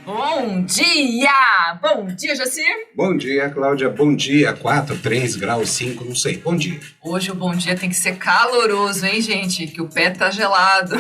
Bom dia! Bom dia, Jacir! Bom dia, Cláudia. Bom dia. 4, 3 graus, 5, não sei. Bom dia. Hoje o bom dia tem que ser caloroso, hein, gente? Que o pé tá gelado.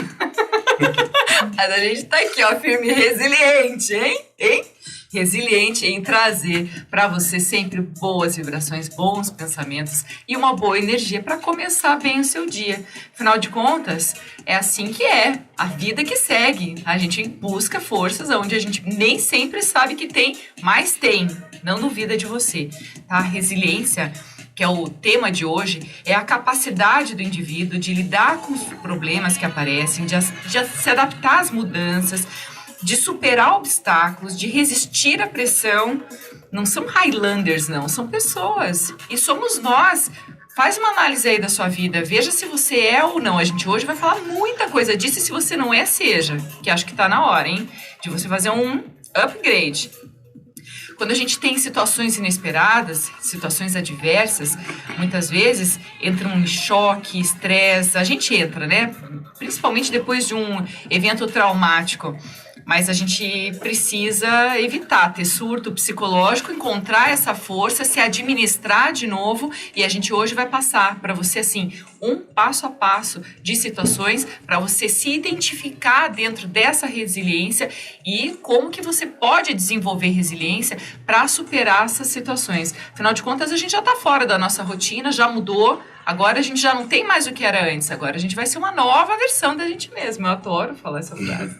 Mas a gente tá aqui, ó, firme e resiliente, hein? Resiliente em trazer para você sempre boas vibrações, bons pensamentos e uma boa energia para começar bem o seu dia. Afinal de contas, é assim que é, a vida que segue. A gente busca forças onde a gente nem sempre sabe que tem, mas tem. Não duvida de você, tá? A resiliência, que é o tema de hoje, é a capacidade do indivíduo de lidar com os problemas que aparecem, de se adaptar às mudanças, de superar obstáculos, de resistir à pressão. Não são Highlanders, não, são pessoas. E somos nós. Faz uma análise aí da sua vida, veja se você é ou não. A gente hoje vai falar muita coisa disso e se você não é, seja. Que acho que tá na hora, hein? De você fazer um upgrade. Quando a gente tem situações inesperadas, situações adversas, muitas vezes entram em choque, estresse. A gente entra, né? Principalmente depois de um evento traumático. Mas a gente precisa evitar ter surto psicológico, encontrar essa força, se administrar de novo. E a gente hoje vai passar para você, assim, um passo a passo de situações para você se identificar dentro dessa resiliência e como que você pode desenvolver resiliência para superar essas situações. Afinal de contas, a gente já está fora da nossa rotina, já mudou. Agora a gente já não tem mais o que era antes. Agora a gente vai ser uma nova versão da gente mesmo. Eu adoro falar essa frase.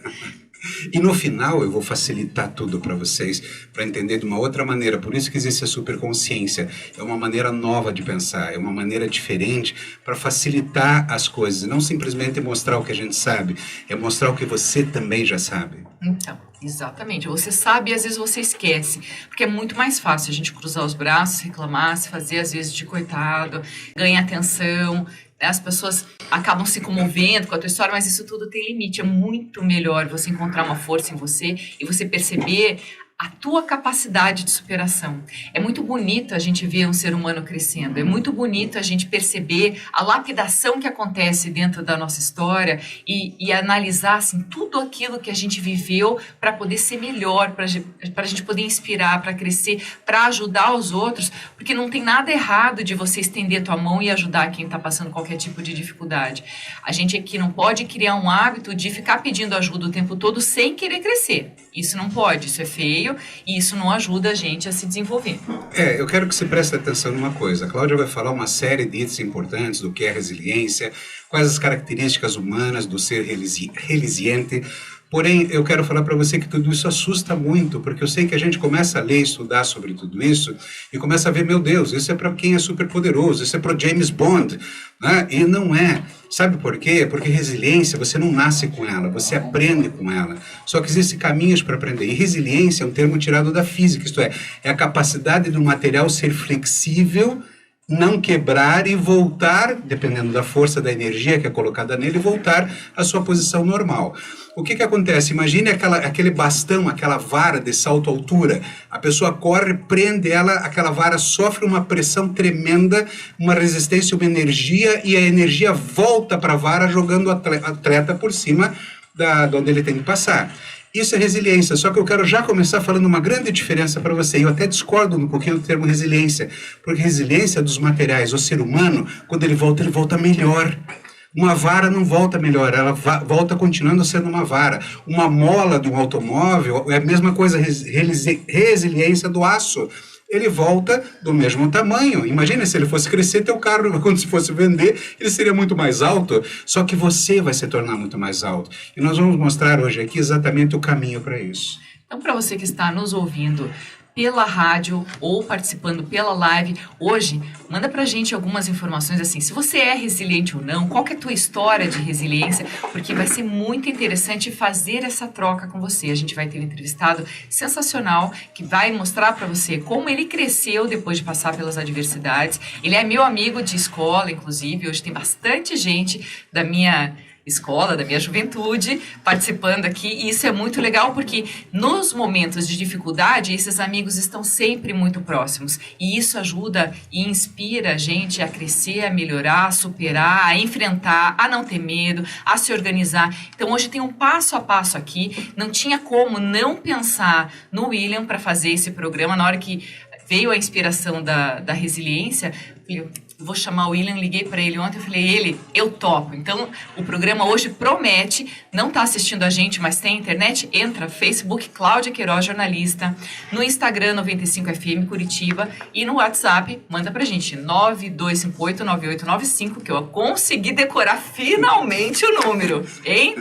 E no final eu vou facilitar tudo para vocês, para entender de uma outra maneira. Por isso que existe a superconsciência. É uma maneira nova de pensar, é uma maneira diferente para facilitar as coisas. Não simplesmente mostrar o que a gente sabe, é mostrar o que você também já sabe. Então, exatamente. Você sabe e às vezes você esquece. Porque é muito mais fácil a gente cruzar os braços, reclamar, se fazer às vezes de coitado, ganhar atenção. As pessoas acabam se comovendo com a tua história, mas isso tudo tem limite. É muito melhor você encontrar uma força em você e você perceber a tua capacidade de superação. É muito bonito a gente ver um ser humano crescendo. É muito bonito a gente perceber a lapidação que acontece dentro da nossa história e analisar assim, tudo aquilo que a gente viveu para poder ser melhor, para a gente poder inspirar, para crescer, para ajudar os outros, porque não tem nada errado de você estender a tua mão e ajudar quem está passando qualquer tipo de dificuldade. A gente aqui não pode criar um hábito de ficar pedindo ajuda o tempo todo sem querer crescer. Isso não pode, isso é feio e isso não ajuda a gente a se desenvolver. Eu quero que você preste atenção numa coisa. A Cláudia vai falar uma série de itens importantes do que é resiliência, quais as características humanas do ser resiliente. Porém, eu quero falar para você que tudo isso assusta muito, porque eu sei que a gente começa a ler e estudar sobre tudo isso e começa a ver, meu Deus, isso é para quem é super poderoso, isso é para James Bond, né? E não é. Sabe por quê? Porque resiliência, você não nasce com ela, você aprende com ela. Só que existem caminhos para aprender. E resiliência é um termo tirado da física, isto é a capacidade do material ser flexível, não quebrar e voltar, dependendo da força da energia que é colocada nele, voltar à sua posição normal. O que acontece? Imagine aquele bastão, aquela vara de salto-altura. A pessoa corre, prende ela, aquela vara sofre uma pressão tremenda, uma resistência, uma energia, e a energia volta para a vara, jogando o atleta por cima de onde ele tem que passar. Isso é resiliência, só que eu quero já começar falando uma grande diferença para você. Eu até discordo um pouquinho do termo resiliência, porque resiliência dos materiais, o ser humano, quando ele volta melhor. Uma vara não volta melhor, ela volta continuando sendo uma vara. Uma mola de um automóvel é a mesma coisa, resiliência do aço. Ele volta do mesmo tamanho. Imagina se ele fosse crescer, teu carro, quando se fosse vender, ele seria muito mais alto, só que você vai se tornar muito mais alto. E nós vamos mostrar hoje aqui exatamente o caminho para isso. Então, para você que está nos ouvindo pela rádio ou participando pela live, hoje, manda pra gente algumas informações assim, se você é resiliente ou não, qual que é a tua história de resiliência, porque vai ser muito interessante fazer essa troca com você. A gente vai ter um entrevistado sensacional que vai mostrar para você como ele cresceu depois de passar pelas adversidades. Ele é meu amigo de escola, inclusive, hoje tem bastante gente da minha escola, da minha juventude, participando aqui. E isso é muito legal porque nos momentos de dificuldade, esses amigos estão sempre muito próximos. E isso ajuda e inspira a gente a crescer, a melhorar, a superar, a enfrentar, a não ter medo, a se organizar. Então, hoje tem um passo a passo aqui. Não tinha como não pensar no William para fazer esse programa. Na hora que veio a inspiração da resiliência, eu vou chamar o William, liguei para ele ontem, eu falei, eu topo. Então, o programa hoje promete, não está assistindo a gente, mas tem internet, entra, Facebook, Cláudia Queiroz, jornalista, no Instagram, 95FM Curitiba, e no WhatsApp, manda pra gente, 92589895, que eu consegui decorar finalmente o número, hein?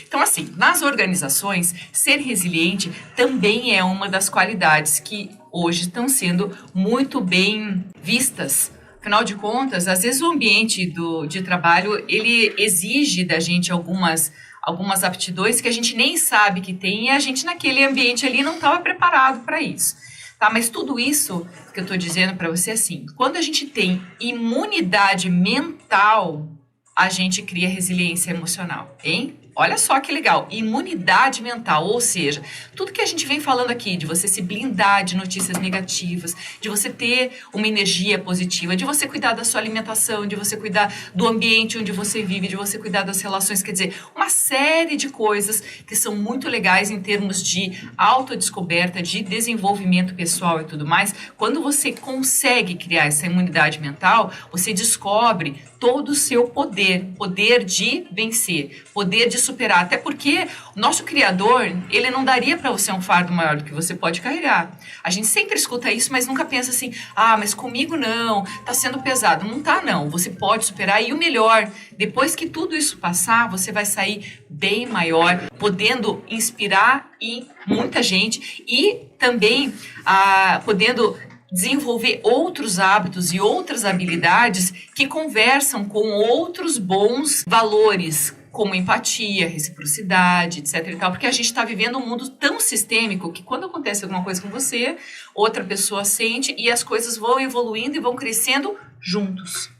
Então, assim, nas organizações, ser resiliente também é uma das qualidades que hoje estão sendo muito bem vistas. Afinal de contas, às vezes o ambiente de trabalho, ele exige da gente algumas aptidões que a gente nem sabe que tem e a gente naquele ambiente ali não estava preparado para isso. Tá? Mas tudo isso que eu estou dizendo para você, assim, quando a gente tem imunidade mental, a gente cria resiliência emocional, hein? Olha só que legal, imunidade mental, ou seja, tudo que a gente vem falando aqui, de você se blindar de notícias negativas, de você ter uma energia positiva, de você cuidar da sua alimentação, de você cuidar do ambiente onde você vive, de você cuidar das relações, quer dizer, uma série de coisas que são muito legais em termos de autodescoberta, de desenvolvimento pessoal e tudo mais. Quando você consegue criar essa imunidade mental, você descobre todo o seu poder de vencer, poder de superar, até porque o nosso Criador, ele não daria para você um fardo maior do que você pode carregar. A gente sempre escuta isso, mas nunca pensa assim, mas comigo não, tá sendo pesado. Não tá, não, você pode superar, e o melhor, depois que tudo isso passar, você vai sair bem maior, podendo inspirar muita gente e também podendo desenvolver outros hábitos e outras habilidades que conversam com outros bons valores, como empatia, reciprocidade, etc e tal, porque a gente está vivendo um mundo tão sistêmico que quando acontece alguma coisa com você, outra pessoa sente e as coisas vão evoluindo e vão crescendo juntos.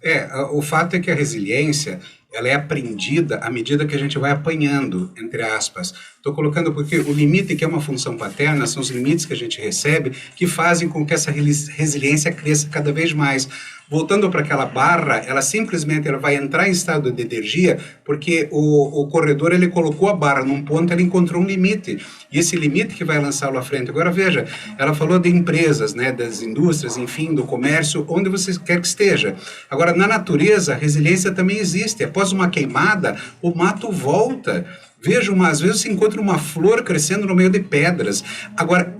O fato é que a resiliência, ela é aprendida à medida que a gente vai apanhando, entre aspas. Estou colocando porque o limite, que é uma função paterna, são os limites que a gente recebe que fazem com que essa resiliência cresça cada vez mais. Voltando para aquela barra, ela simplesmente vai entrar em estado de energia porque o corredor, ele colocou a barra num ponto, ele encontrou um limite. E esse limite que vai lançá-lo à frente. Agora, veja, ela falou de empresas, né, das indústrias, enfim, do comércio, onde você quer que esteja. Agora, na natureza, a resiliência também existe. Após uma queimada, o mato volta. Veja, às vezes você encontra uma flor crescendo no meio de pedras. Agora,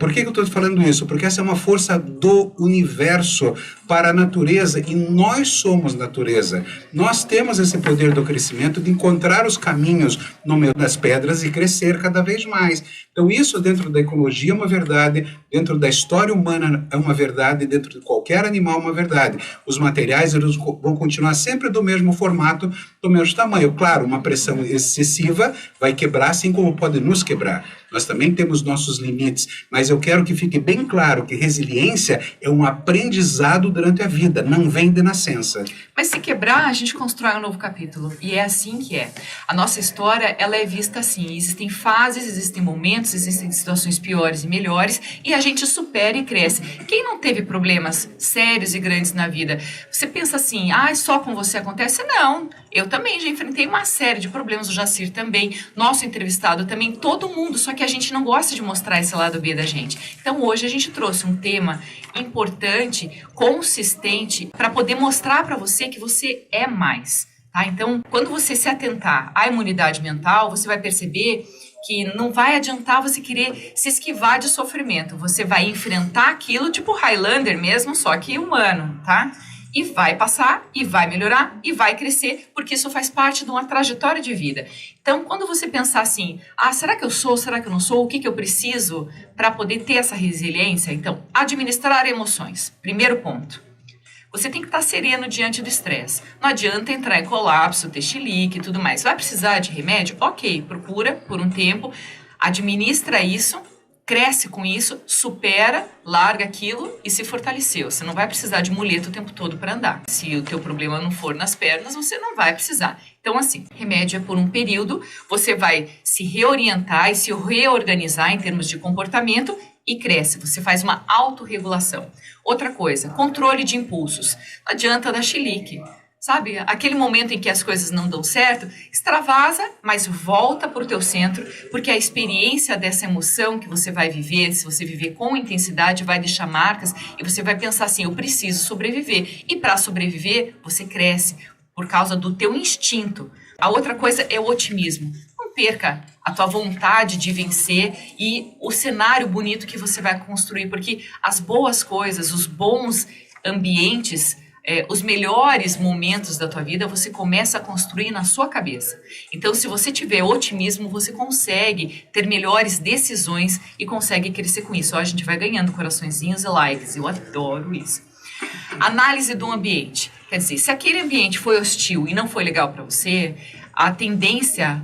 por que eu estou falando isso? Porque essa é uma força do universo para a natureza e nós somos natureza. Nós temos esse poder do crescimento, de encontrar os caminhos no meio das pedras e crescer cada vez mais. Então, isso dentro da ecologia é uma verdade, dentro da história humana é uma verdade, dentro de qualquer animal é uma verdade. Os materiais eles vão continuar sempre do mesmo formato, do mesmo tamanho. Claro, uma pressão excessiva vai quebrar, assim como pode nos quebrar. Nós também temos nossos limites, mas eu quero que fique bem claro que resiliência é um aprendizado durante a vida, não vem de nascença. Mas se quebrar, a gente constrói um novo capítulo, e é assim que é. A nossa história, ela é vista assim, existem fases, existem momentos, existem situações piores e melhores, e a gente supera e cresce. Quem não teve problemas sérios e grandes na vida? Você pensa assim, só com você acontece? Não, eu também já enfrentei uma série de problemas, o Jacir também, nosso entrevistado também, todo mundo, só que a gente não gosta de mostrar esse lado B da gente. Então hoje a gente trouxe um tema importante, consistente, para poder mostrar para você que você é mais. Tá? Então, quando você se atentar à imunidade mental, você vai perceber que não vai adiantar você querer se esquivar de sofrimento. Você vai enfrentar aquilo, tipo Highlander mesmo, só que humano, tá? E vai passar, e vai melhorar, e vai crescer, porque isso faz parte de uma trajetória de vida. Então, quando você pensar assim, será que eu sou, será que eu não sou? O que eu preciso para poder ter essa resiliência? Então, administrar emoções. Primeiro ponto. Você tem que estar sereno diante do estresse. Não adianta entrar em colapso, ter chilique e tudo mais. Vai precisar de remédio? Ok, procura por um tempo, administra isso, cresce com isso, supera, larga aquilo e se fortaleceu. Você não vai precisar de muleta o tempo todo para andar. Se o teu problema não for nas pernas, você não vai precisar. Então, assim, remédio é por um período, você vai se reorientar e se reorganizar em termos de comportamento e cresce. Você faz uma autorregulação. Outra coisa, controle de impulsos. Não adianta dar chilique. Sabe, aquele momento em que as coisas não dão certo, extravasa, mas volta para o teu centro, porque a experiência dessa emoção que você vai viver, se você viver com intensidade, vai deixar marcas e você vai pensar assim, eu preciso sobreviver. E para sobreviver, você cresce por causa do teu instinto. A outra coisa é o otimismo. Não perca a tua vontade de vencer e o cenário bonito que você vai construir, porque as boas coisas, os bons ambientes, os melhores momentos da tua vida você começa a construir na sua cabeça. Então, se você tiver otimismo, você consegue ter melhores decisões e consegue crescer com isso. Ó, a gente vai ganhando coraçõezinhos e likes. Eu adoro isso. Análise do ambiente. Quer dizer, se aquele ambiente foi hostil e não foi legal para você, a tendência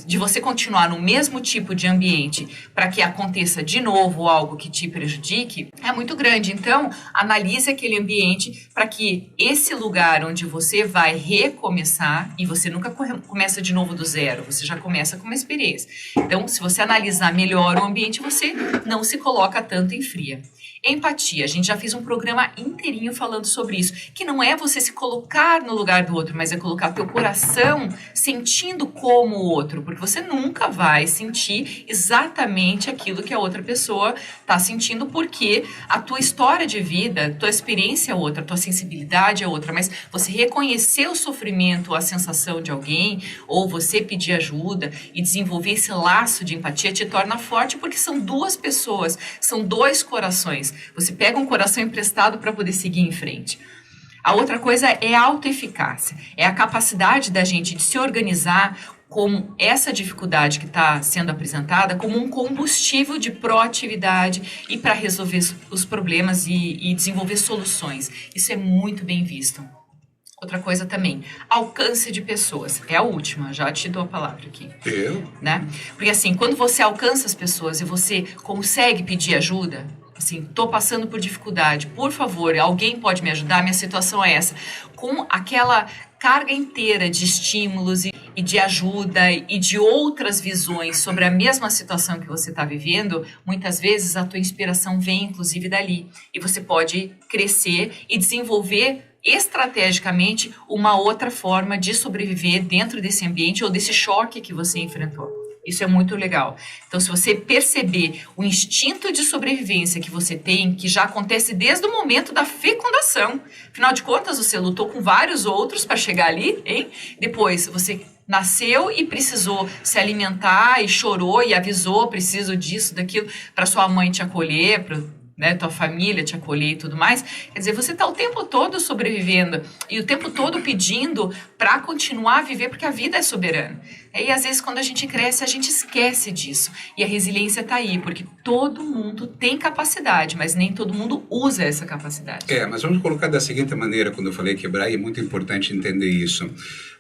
de você continuar no mesmo tipo de ambiente para que aconteça de novo algo que te prejudique é muito grande. Então, analise aquele ambiente para que esse lugar onde você vai recomeçar, e você nunca começa de novo do zero, você já começa com uma experiência. Então, se você analisar melhor o ambiente, você não se coloca tanto em fria. Empatia, a gente já fez um programa inteirinho falando sobre isso, que não é você se colocar no lugar do outro, mas é colocar teu coração sentindo como o outro, porque você nunca vai sentir exatamente aquilo que a outra pessoa está sentindo, porque a tua história de vida, tua experiência é outra, tua sensibilidade é outra, mas você reconhecer o sofrimento, a sensação de alguém, ou você pedir ajuda e desenvolver esse laço de empatia te torna forte, porque são duas pessoas, são dois corações. Você pega um coração emprestado para poder seguir em frente. A outra coisa é a autoeficácia. É a capacidade da gente de se organizar com essa dificuldade que está sendo apresentada como um combustível de proatividade e para resolver os problemas e desenvolver soluções. Isso é muito bem visto. Outra coisa também, alcance de pessoas. É a última, já te dou a palavra aqui. Né? Porque assim, quando você alcança as pessoas e você consegue pedir ajuda, assim, tô passando por dificuldade, por favor, alguém pode me ajudar? Minha situação é essa. Com aquela carga inteira de estímulos e de ajuda e de outras visões sobre a mesma situação que você está vivendo, muitas vezes a tua inspiração vem inclusive dali. E você pode crescer e desenvolver estrategicamente uma outra forma de sobreviver dentro desse ambiente ou desse choque que você enfrentou. Isso é muito legal. Então, se você perceber o instinto de sobrevivência que você tem, que já acontece desde o momento da fecundação, afinal de contas, você lutou com vários outros para chegar ali, hein? Depois, você nasceu e precisou se alimentar e chorou e avisou, preciso disso, daquilo, para sua mãe te acolher, para tua família te acolher e tudo mais. Quer dizer, você está o tempo todo sobrevivendo e o tempo todo pedindo para continuar a viver, porque a vida é soberana. E às vezes quando a gente cresce, a gente esquece disso. E a resiliência está aí, porque todo mundo tem capacidade, mas nem todo mundo usa essa capacidade. Mas vamos colocar da seguinte maneira, quando eu falei quebrar, e é muito importante entender isso.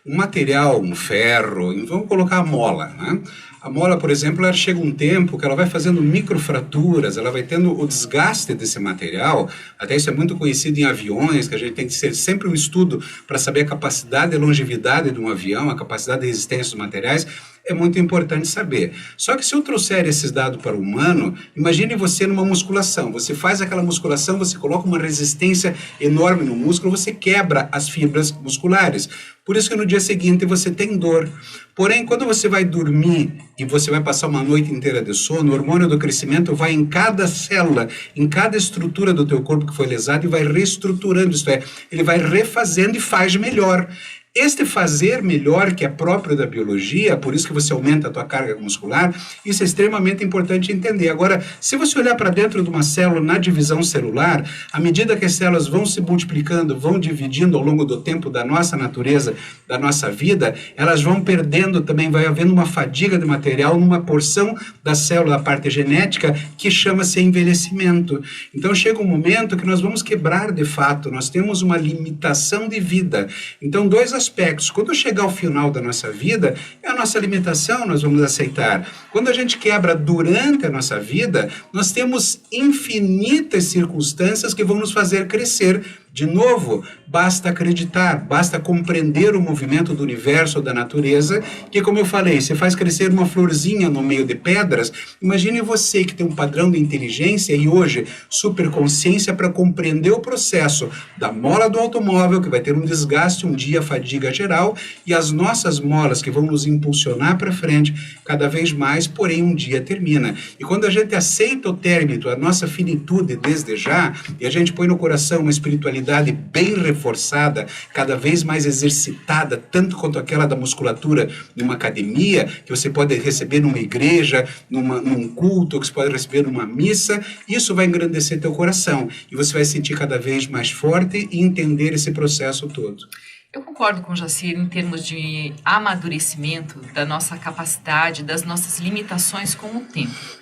Um material, um ferro, vamos colocar a mola, né? A mola, por exemplo, ela chega um tempo que ela vai fazendo microfraturas, ela vai tendo o desgaste desse material. Até isso é muito conhecido em aviões, que a gente tem que ser sempre um estudo para saber a capacidade e longevidade de um avião, a capacidade de resistência dos materiais. É muito importante saber. Só que se eu trouxer esses dados para o humano, imagine você numa musculação. Você faz aquela musculação, você coloca uma resistência enorme no músculo, você quebra as fibras musculares. Por isso que no dia seguinte você tem dor. Porém, quando você vai dormir e você vai passar uma noite inteira de sono, o hormônio do crescimento vai em cada célula, em cada estrutura do teu corpo que foi lesada e vai reestruturando, isto é, ele vai refazendo e faz melhor. Este fazer melhor, que é próprio da biologia, por isso que você aumenta a tua carga muscular, isso é extremamente importante entender. Agora, se você olhar para dentro de uma célula, na divisão celular, à medida que as células vão se multiplicando, vão dividindo ao longo do tempo da nossa natureza, da nossa vida, elas vão perdendo também, vai havendo uma fadiga de material numa porção da célula, da parte genética, que chama-se envelhecimento. Então, chega um momento que nós vamos quebrar de fato, nós temos uma limitação de vida. Então, dois aspectos. Quando chegar ao final da nossa vida, é a nossa limitação, nós vamos aceitar. Quando a gente quebra durante a nossa vida, nós temos infinitas circunstâncias que vão nos fazer crescer. De novo, basta acreditar, basta compreender o movimento do universo, da natureza, que, como eu falei, você faz crescer uma florzinha no meio de pedras. Imagine você que tem um padrão de inteligência e hoje superconsciência para compreender o processo da mola do automóvel, que vai ter um desgaste, um dia fadiga geral, e as nossas molas que vão nos impulsionar para frente cada vez mais, porém um dia termina. E quando a gente aceita o término, a nossa finitude desde já, e a gente põe no coração uma espiritualidade bem reforçada, cada vez mais exercitada, tanto quanto aquela da musculatura numa academia, que você pode receber numa igreja, num culto, que você pode receber numa missa, isso vai engrandecer teu coração, e você vai se sentir cada vez mais forte e entender esse processo todo. Eu concordo com o Jacir em termos de amadurecimento da nossa capacidade, das nossas limitações com o tempo.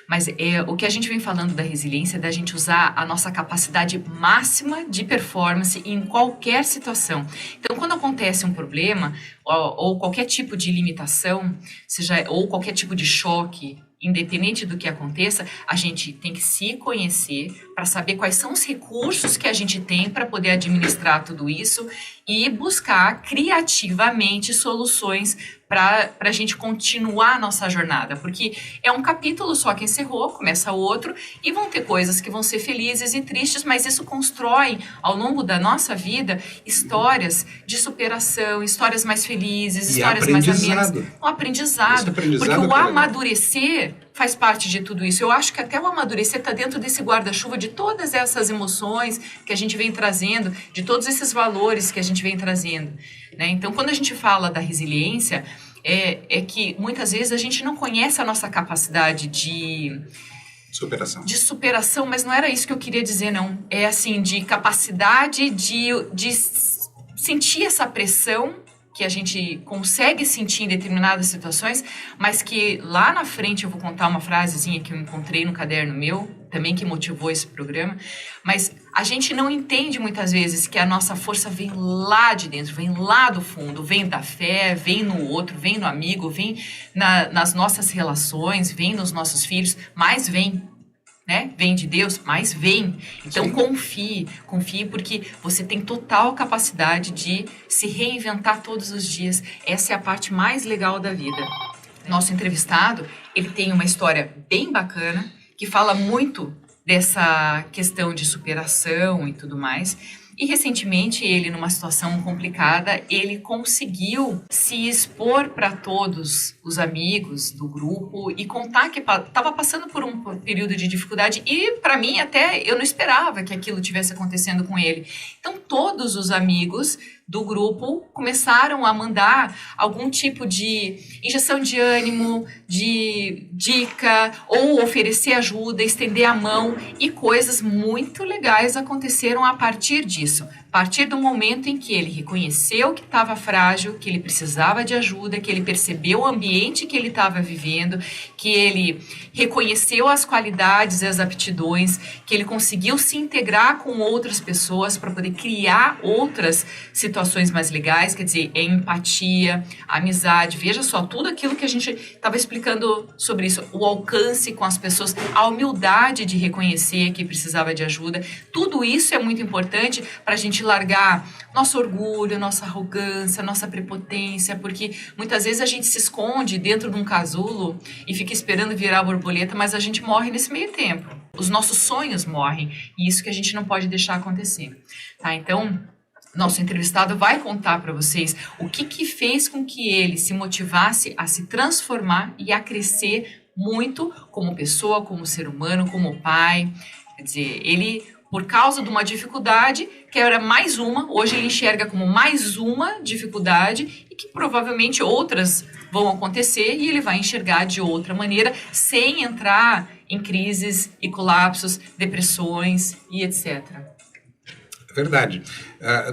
Mas o que a gente vem falando da resiliência é da gente usar a nossa capacidade máxima de performance em qualquer situação. Então, quando acontece um problema ou qualquer tipo de limitação, ou qualquer tipo de choque, independente do que aconteça, a gente tem que se conhecer para saber quais são os recursos que a gente tem para poder administrar tudo isso e buscar criativamente soluções para a gente continuar a nossa jornada, porque é um capítulo só que encerrou, começa outro, e vão ter coisas que vão ser felizes e tristes, mas isso constrói, ao longo da nossa vida, histórias de superação, histórias mais felizes, histórias mais amenas. Um aprendizado, porque o amadurecer faz parte de tudo isso. Eu acho que até o amadurecer está dentro desse guarda-chuva de todas essas emoções que a gente vem trazendo, de todos esses valores que a gente vem trazendo, né? Então, quando a gente fala da resiliência, é que muitas vezes a gente não conhece a nossa capacidade de superação, mas não era isso que eu queria dizer, não. É assim, de capacidade de sentir essa pressão que a gente consegue sentir em determinadas situações, mas que lá na frente eu vou contar uma frasezinha que eu encontrei no caderno meu, também que motivou esse programa, mas a gente não entende muitas vezes que a nossa força vem lá de dentro, vem lá do fundo, vem da fé, vem no outro, vem no amigo, vem nas nossas relações, vem nos nossos filhos, mas vem. Né? Vem de Deus, mas vem. Então, sim, confie porque você tem total capacidade de se reinventar todos os dias. Essa é a parte mais legal da vida. Nosso entrevistado, ele tem uma história bem bacana, que fala muito dessa questão de superação e tudo mais. E recentemente, ele, numa situação complicada, ele conseguiu se expor para todos os amigos do grupo e contar que estava passando por um período de dificuldade. E, para mim, até eu não esperava que aquilo tivesse acontecendo com ele. Então, todos os amigos do grupo começaram a mandar algum tipo de injeção de ânimo, de dica, ou oferecer ajuda, estender a mão, e coisas muito legais aconteceram a partir disso. A partir do momento em que ele reconheceu que estava frágil, que ele precisava de ajuda, que ele percebeu o ambiente que ele estava vivendo, que ele reconheceu as qualidades e as aptidões, que ele conseguiu se integrar com outras pessoas para poder criar outras situações mais legais, quer dizer, empatia, amizade, veja só, tudo aquilo que a gente estava explicando sobre isso, o alcance com as pessoas, a humildade de reconhecer que precisava de ajuda, tudo isso é muito importante para a gente largar nosso orgulho, nossa arrogância, nossa prepotência, porque muitas vezes a gente se esconde dentro de um casulo e fica esperando virar a borboleta, mas a gente morre nesse meio tempo. Os nossos sonhos morrem, e isso que a gente não pode deixar acontecer. Tá? Então, nosso entrevistado vai contar para vocês o que fez com que ele se motivasse a se transformar e a crescer muito como pessoa, como ser humano, como pai. Quer dizer, ele, por causa de uma dificuldade, que era mais uma, hoje ele enxerga como mais uma dificuldade e que provavelmente outras vão acontecer e ele vai enxergar de outra maneira, sem entrar em crises e colapsos, depressões e etc. Verdade.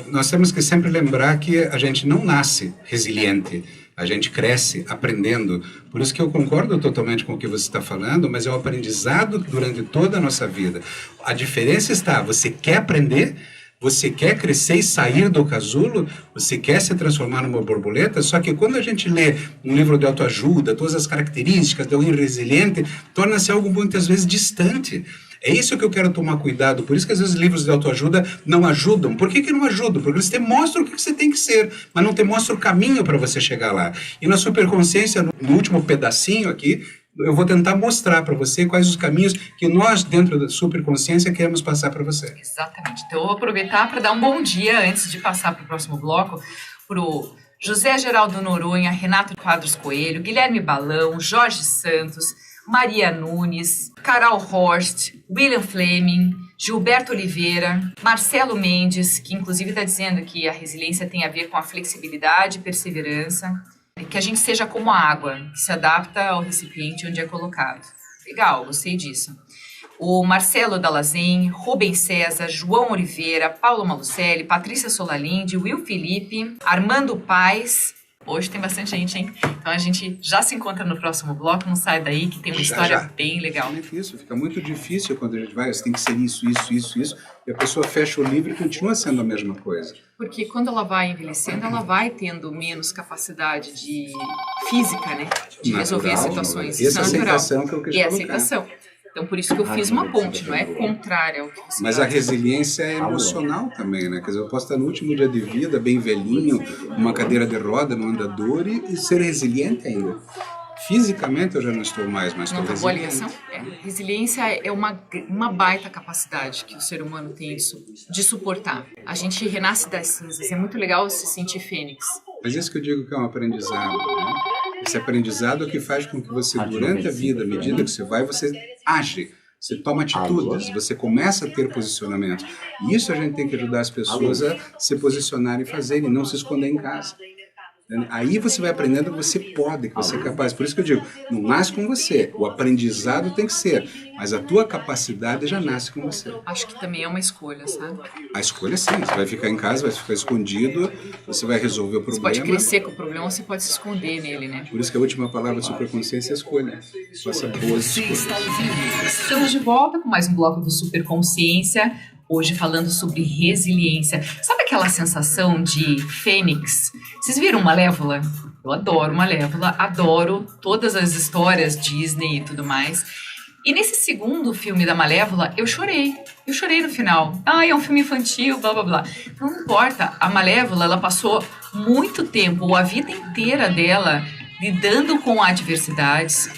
Nós temos que sempre lembrar que a gente não nasce resiliente. A gente cresce aprendendo. Por isso que eu concordo totalmente com o que você está falando, mas é um aprendizado durante toda a nossa vida. A diferença está, você quer aprender, Você quer crescer e sair do casulo? Você quer se transformar numa borboleta? Só que quando a gente lê um livro de autoajuda, todas as características de alguém resiliente, torna-se algo muitas vezes distante. É isso que eu quero tomar cuidado. Por isso que às vezes livros de autoajuda não ajudam. Por que não ajudam? Porque eles te mostram o que você tem que ser, mas não te mostram o caminho para você chegar lá. E na superconsciência, no último pedacinho aqui, eu vou tentar mostrar para você quais os caminhos que nós, dentro da superconsciência, queremos passar para você. Exatamente. Então, eu vou aproveitar para dar um bom dia, antes de passar para o próximo bloco, para o José Geraldo Noronha, Renato Quadros Coelho, Guilherme Balão, Jorge Santos, Maria Nunes, Carol Horst, William Fleming, Gilberto Oliveira, Marcelo Mendes, que inclusive está dizendo que a resiliência tem a ver com a flexibilidade e perseverança, que a gente seja como a água, que se adapta ao recipiente onde é colocado. Legal, gostei disso. O Marcelo Dalazen, Rubem César, João Oliveira, Paulo Malucelli, Patrícia Solalinde, Will Felipe, Armando Paes. Hoje tem bastante gente, hein? Então a gente já se encontra no próximo bloco, não sai daí que tem uma história bem legal. É difícil, fica muito difícil quando a gente vai, você tem que ser isso, e a pessoa fecha o livro e continua sendo a mesma coisa. Porque quando ela vai envelhecendo, ela vai tendo menos capacidade de física, né? De resolver situações. E essa Isso é natural. aceitação que eu quero E a aceitação. Então, por isso que eu fiz uma ponte, não é contrária ao que você Mas a resiliência é emocional também, né? Quer dizer, eu posso estar no último dia de vida, bem velhinho, numa cadeira de roda, num andador e ser resiliente ainda. Fisicamente eu já não estou mais, mas estou resiliente. Ligação? Resiliência é uma baita capacidade que o ser humano tem de suportar. A gente renasce das cinzas, é muito legal se sentir fênix. Mas isso que eu digo que é um aprendizado, né? Esse aprendizado é o que faz com que você, durante a vida, à medida que você vai, você age, você toma atitudes, você começa a ter posicionamento. E isso a gente tem que ajudar as pessoas a se posicionarem e fazerem, não se esconder em casa. Aí você vai aprendendo que você pode, que você é capaz. Por isso que eu digo, não nasce com você. O aprendizado tem que ser, mas a tua capacidade já nasce com você. Acho que também é uma escolha, sabe? A escolha sim, você vai ficar em casa, vai ficar escondido, você vai resolver o problema. Você pode crescer com o problema, você pode se esconder nele, né? Por isso que a última palavra de superconsciência é a escolha. Faça boas escolhas. Estamos de volta com mais um bloco do Superconsciência. Hoje falando sobre resiliência. Sabe aquela sensação de fênix? Vocês viram Malévola? Eu adoro Malévola, adoro todas as histórias Disney e tudo mais. E nesse segundo filme da Malévola, eu chorei. Eu chorei no final. Ah, é um filme infantil, blá, blá, blá. Não importa. A Malévola, ela passou muito tempo, ou a vida inteira dela, lidando com adversidades,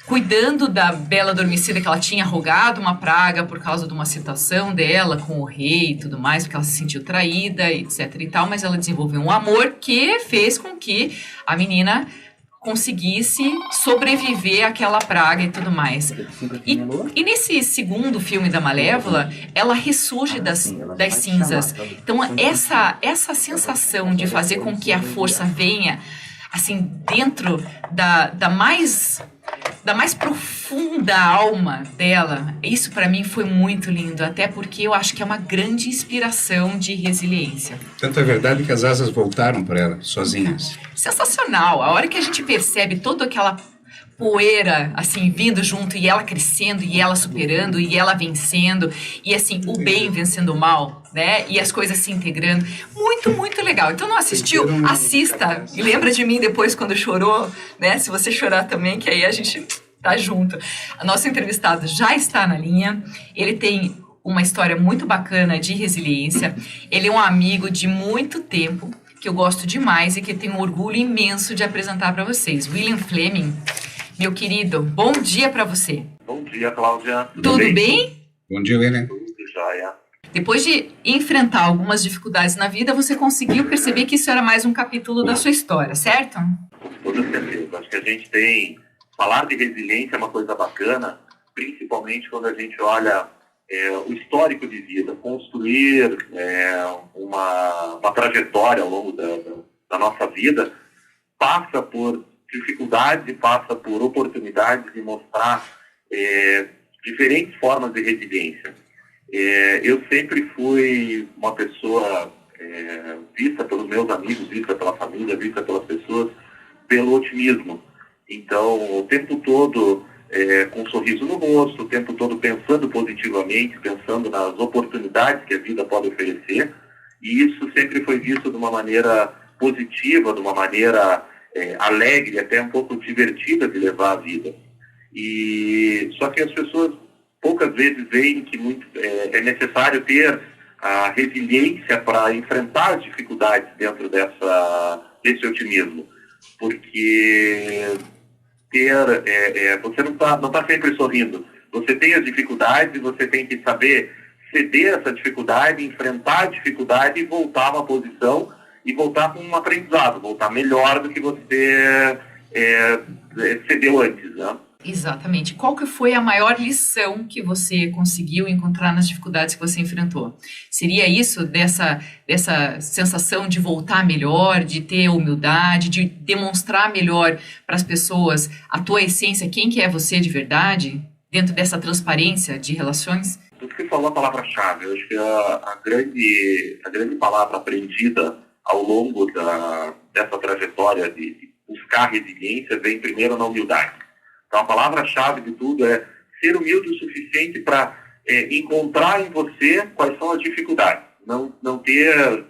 cuidando da Bela Adormecida, que ela tinha rogado uma praga por causa de uma situação dela com o rei e tudo mais, porque ela se sentiu traída, etc e tal, mas ela desenvolveu um amor que fez com que a menina conseguisse sobreviver àquela praga e tudo mais. E nesse segundo filme da Malévola, ela ressurge das cinzas. Então, essa sensação de fazer com que a força venha, assim, dentro da mais profunda alma dela, isso para mim foi muito lindo, até porque eu acho que é uma grande inspiração de resiliência. Tanto é verdade que as asas voltaram para ela, sozinhas. Sensacional, a hora que a gente percebe toda aquela poeira, assim, vindo junto, e ela crescendo, e ela superando, e ela vencendo, e assim, o bem vencendo o mal, né, e as coisas se integrando, muito, muito legal. Então não assistiu? Assista, e lembra de mim depois quando chorou, né, se você chorar também, que aí a gente tá junto. A nossa entrevistada já está na linha, ele tem uma história muito bacana de resiliência, ele é um amigo de muito tempo, que eu gosto demais e que tenho um orgulho imenso de apresentar para vocês. William Fleming. Meu querido, bom dia para você. Bom dia, Cláudia. Tudo bem? Bom dia, William. Tudo jóia. Depois de enfrentar algumas dificuldades na vida, você conseguiu perceber que isso era mais um capítulo da sua história, certo? Com toda certeza. Acho que a gente tem... Falar de resiliência é uma coisa bacana, principalmente quando a gente olha o histórico de vida, construir uma trajetória ao longo da nossa vida, passa por dificuldades e passa por oportunidades de mostrar diferentes formas de resiliência. Eu sempre fui uma pessoa vista pelos meus amigos, vista pela família, vista pelas pessoas, pelo otimismo. Então, o tempo todo com um sorriso no rosto, o tempo todo pensando positivamente, pensando nas oportunidades que a vida pode oferecer, e isso sempre foi visto de uma maneira positiva, de uma maneira alegre, até um pouco divertida de levar a vida. E só que as pessoas poucas vezes veem que é necessário ter a resiliência para enfrentar as dificuldades dentro desse otimismo, porque você não tá sempre sorrindo. Você tem as dificuldades, você tem que saber ceder essa dificuldade, enfrentar a dificuldade e voltar a uma posição e voltar com um aprendizado, voltar melhor do que você cedeu antes, né? Exatamente. Qual que foi a maior lição que você conseguiu encontrar nas dificuldades que você enfrentou? Seria isso, dessa sensação de voltar melhor, de ter humildade, de demonstrar melhor para as pessoas a tua essência, quem que é você de verdade, dentro dessa transparência de relações? Você falou a palavra-chave. Eu acho que a grande palavra aprendida ao longo dessa trajetória de buscar resiliência vem primeiro na humildade. Então, a palavra-chave de tudo é ser humilde o suficiente para encontrar em você quais são as dificuldades. Não ter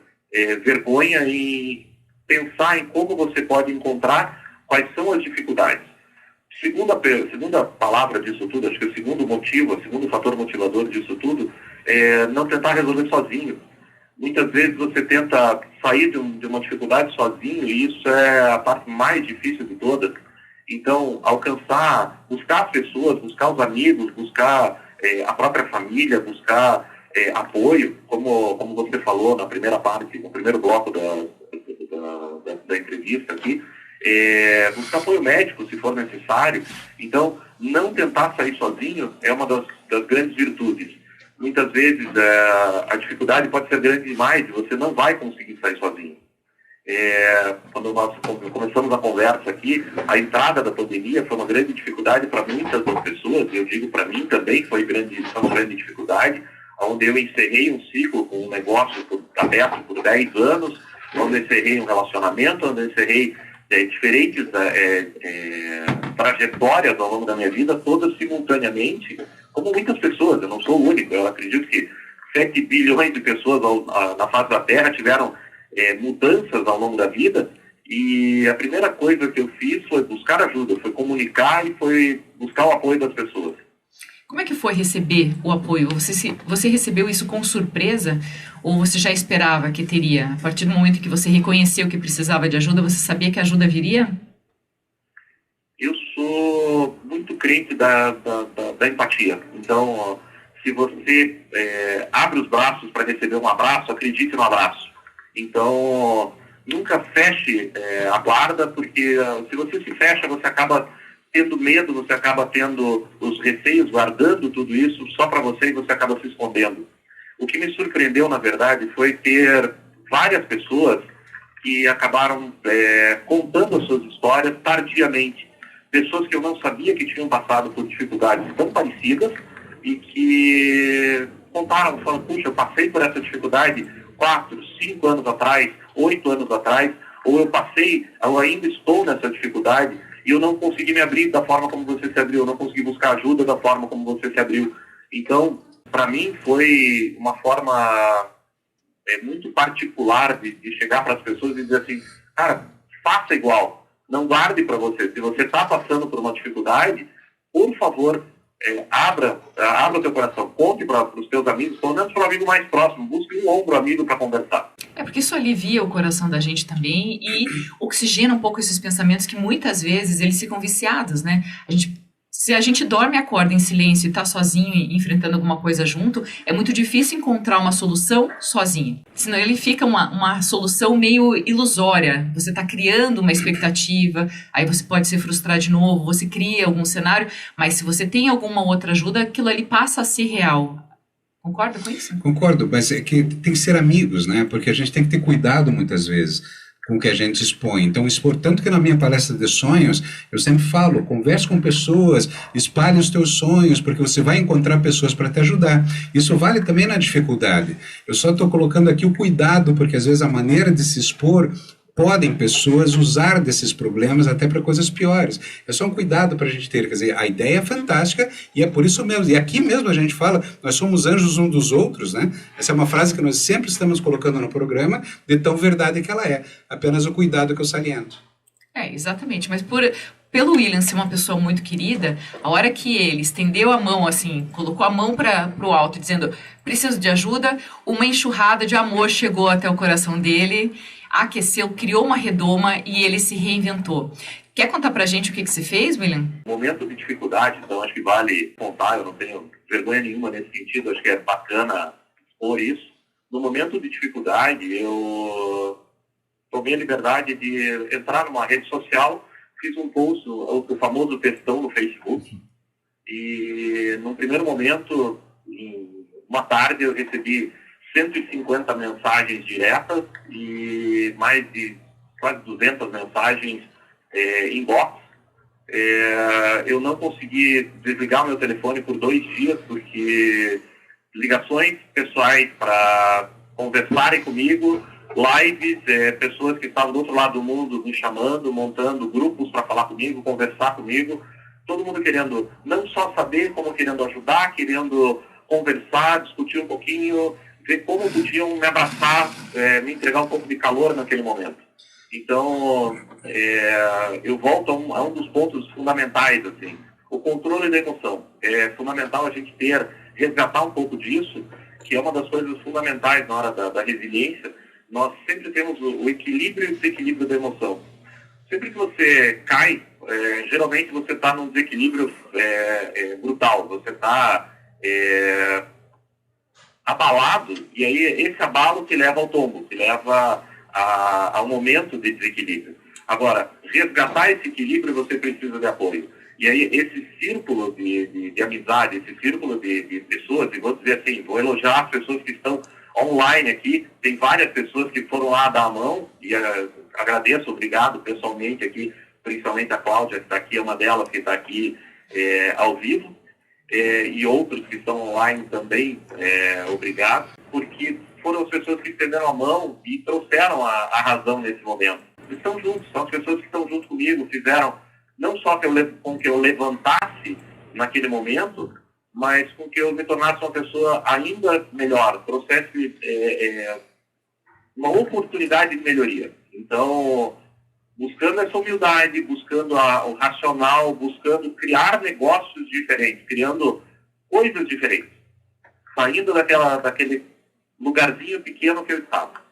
vergonha em pensar em como você pode encontrar quais são as dificuldades. Segunda palavra disso tudo, acho que o segundo fator motivador disso tudo é não tentar resolver sozinho. Muitas vezes você tenta sair de uma dificuldade sozinho e isso é a parte mais difícil de todas. Então, buscar as pessoas, buscar os amigos, buscar a própria família, buscar apoio, como você falou na primeira parte, no primeiro bloco da entrevista aqui, buscar apoio médico, se for necessário. Então, não tentar sair sozinho é uma das grandes virtudes. Muitas vezes a dificuldade pode ser grande demais e você não vai conseguir sair sozinho. Quando nós começamos a conversa aqui, a entrada da pandemia foi uma grande dificuldade para muitas das pessoas, e eu digo para mim também foi uma grande dificuldade, onde eu encerrei um ciclo com um negócio aberto por 10 anos, onde eu encerrei um relacionamento, onde eu encerrei diferentes trajetórias ao longo da minha vida, todas simultaneamente, como muitas pessoas. Eu não sou o único, eu acredito que 7 bilhões de pessoas na face da Terra tiveram mudanças ao longo da vida, e a primeira coisa que eu fiz foi buscar ajuda, foi comunicar e foi buscar o apoio das pessoas. Como é que foi receber o apoio? Você recebeu isso com surpresa ou você já esperava que teria? A partir do momento que você reconheceu que precisava de ajuda, você sabia que a ajuda viria? Eu sou muito crente da empatia. Então, se você abre os braços para receber um abraço, acredite no abraço. Então, nunca feche a guarda, porque se você se fecha, você acaba tendo medo, você acaba tendo os receios, guardando tudo isso só para você e você acaba se escondendo. O que me surpreendeu, na verdade, foi ter várias pessoas que acabaram contando as suas histórias tardiamente. Pessoas que eu não sabia que tinham passado por dificuldades tão parecidas e que contaram, falando, puxa, eu passei por essa dificuldade 4, 5 anos atrás, 8 anos atrás, ou eu ainda estou nessa dificuldade e eu não consegui me abrir da forma como você se abriu, eu não consegui buscar ajuda da forma como você se abriu. Então, para mim, foi uma forma muito particular de chegar para as pessoas e dizer assim, cara, faça igual, não guarde para você. Se você está passando por uma dificuldade, por favor, abra o teu coração, conte para os teus amigos, pelo menos para o amigo mais próximo, busque um ombro amigo para conversar. Porque isso alivia o coração da gente também e oxigena um pouco esses pensamentos que muitas vezes eles ficam viciados, né? Se a gente dorme e acorda em silêncio e está sozinho enfrentando alguma coisa junto, é muito difícil encontrar uma solução sozinho. Senão ele fica uma solução meio ilusória. Você está criando uma expectativa, aí você pode se frustrar de novo, você cria algum cenário, mas se você tem alguma outra ajuda, aquilo ali passa a ser real. Concorda com isso? Concordo, mas é que tem que ser amigos, né? Porque a gente tem que ter cuidado muitas vezes com o que a gente expõe. Então, expor, tanto que na minha palestra de sonhos, eu sempre falo, converse com pessoas, espalhe os teus sonhos, porque você vai encontrar pessoas para te ajudar. Isso vale também na dificuldade. Eu só estou colocando aqui o cuidado, porque às vezes a maneira de se expor podem pessoas usar desses problemas até para coisas piores. É só um cuidado para a gente ter. Quer dizer, a ideia é fantástica e é por isso mesmo. E aqui mesmo a gente fala, nós somos anjos uns dos outros, né? Essa é uma frase que nós sempre estamos colocando no programa, de tão verdade que ela é. Apenas o cuidado que eu saliento. Exatamente. Mas pelo William ser uma pessoa muito querida, a hora que ele estendeu a mão, assim, colocou a mão para o alto, dizendo, preciso de ajuda, uma enxurrada de amor chegou até o coração dele, aqueceu, criou uma redoma e ele se reinventou. Quer contar pra gente o que você fez, William? Momento de dificuldade, então acho que vale contar, eu não tenho vergonha nenhuma nesse sentido, acho que é bacana expor isso. No momento de dificuldade, eu tomei a liberdade de entrar numa rede social, fiz um post, o famoso textão no Facebook, e num primeiro momento, em uma tarde, eu recebi 150 mensagens diretas e mais de quase 200 mensagens inbox. Eu não consegui desligar o meu telefone por 2 dias, porque ligações pessoais para conversarem comigo, lives, pessoas que estavam do outro lado do mundo me chamando, montando grupos para falar comigo, conversar comigo, todo mundo querendo não só saber, como querendo ajudar, querendo conversar, discutir um pouquinho, ver como podiam me abraçar, me entregar um pouco de calor naquele momento. Então, eu volto a um dos pontos fundamentais, assim, o controle da emoção. É fundamental a gente resgatar um pouco disso, que é uma das coisas fundamentais na hora da resiliência. Nós sempre temos o equilíbrio e o desequilíbrio da emoção. Sempre que você cai, geralmente você está num desequilíbrio brutal, você está abalado, e aí esse abalo que leva ao tombo, que leva ao momento de desequilíbrio. Agora, resgatar esse equilíbrio, você precisa de apoio. E aí esse círculo de amizade, esse círculo de pessoas, e vou dizer assim, vou elogiar as pessoas que estão online aqui, tem várias pessoas que foram lá dar a mão, e agradeço, obrigado pessoalmente aqui, principalmente a Cláudia, que está aqui, é uma delas que está aqui ao vivo, e outros que estão online também, obrigado, porque foram as pessoas que estenderam a mão e trouxeram a razão nesse momento. Estão juntos, são as pessoas que estão junto comigo, fizeram não só com que eu levantasse naquele momento, mas com que eu me tornasse uma pessoa ainda melhor, trouxesse uma oportunidade de melhoria. Então, buscando essa humildade, buscando o racional, buscando criar negócios diferentes, criando coisas diferentes, saindo daquele lugarzinho pequeno que eu estava.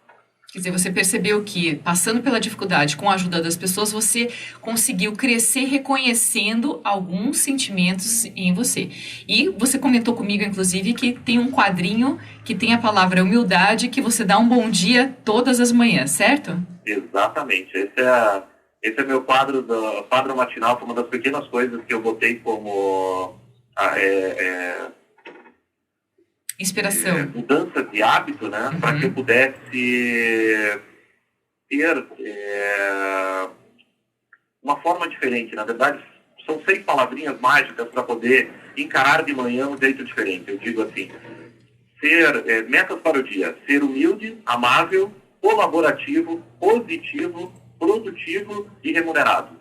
Quer dizer, você percebeu que, passando pela dificuldade com a ajuda das pessoas, você conseguiu crescer reconhecendo alguns sentimentos em você. E você comentou comigo, inclusive, que tem um quadrinho que tem a palavra humildade, que você dá um bom dia todas as manhãs, certo? Exatamente. Esse é meu quadro matinal, foi uma das pequenas coisas que eu botei como inspiração. Mudança de hábito, né? Uhum. Para que eu pudesse ter uma forma diferente. Na verdade, são 6 palavrinhas mágicas para poder encarar de manhã um jeito diferente. Eu digo assim, metas para o dia, ser humilde, amável, colaborativo, positivo, produtivo e remunerado.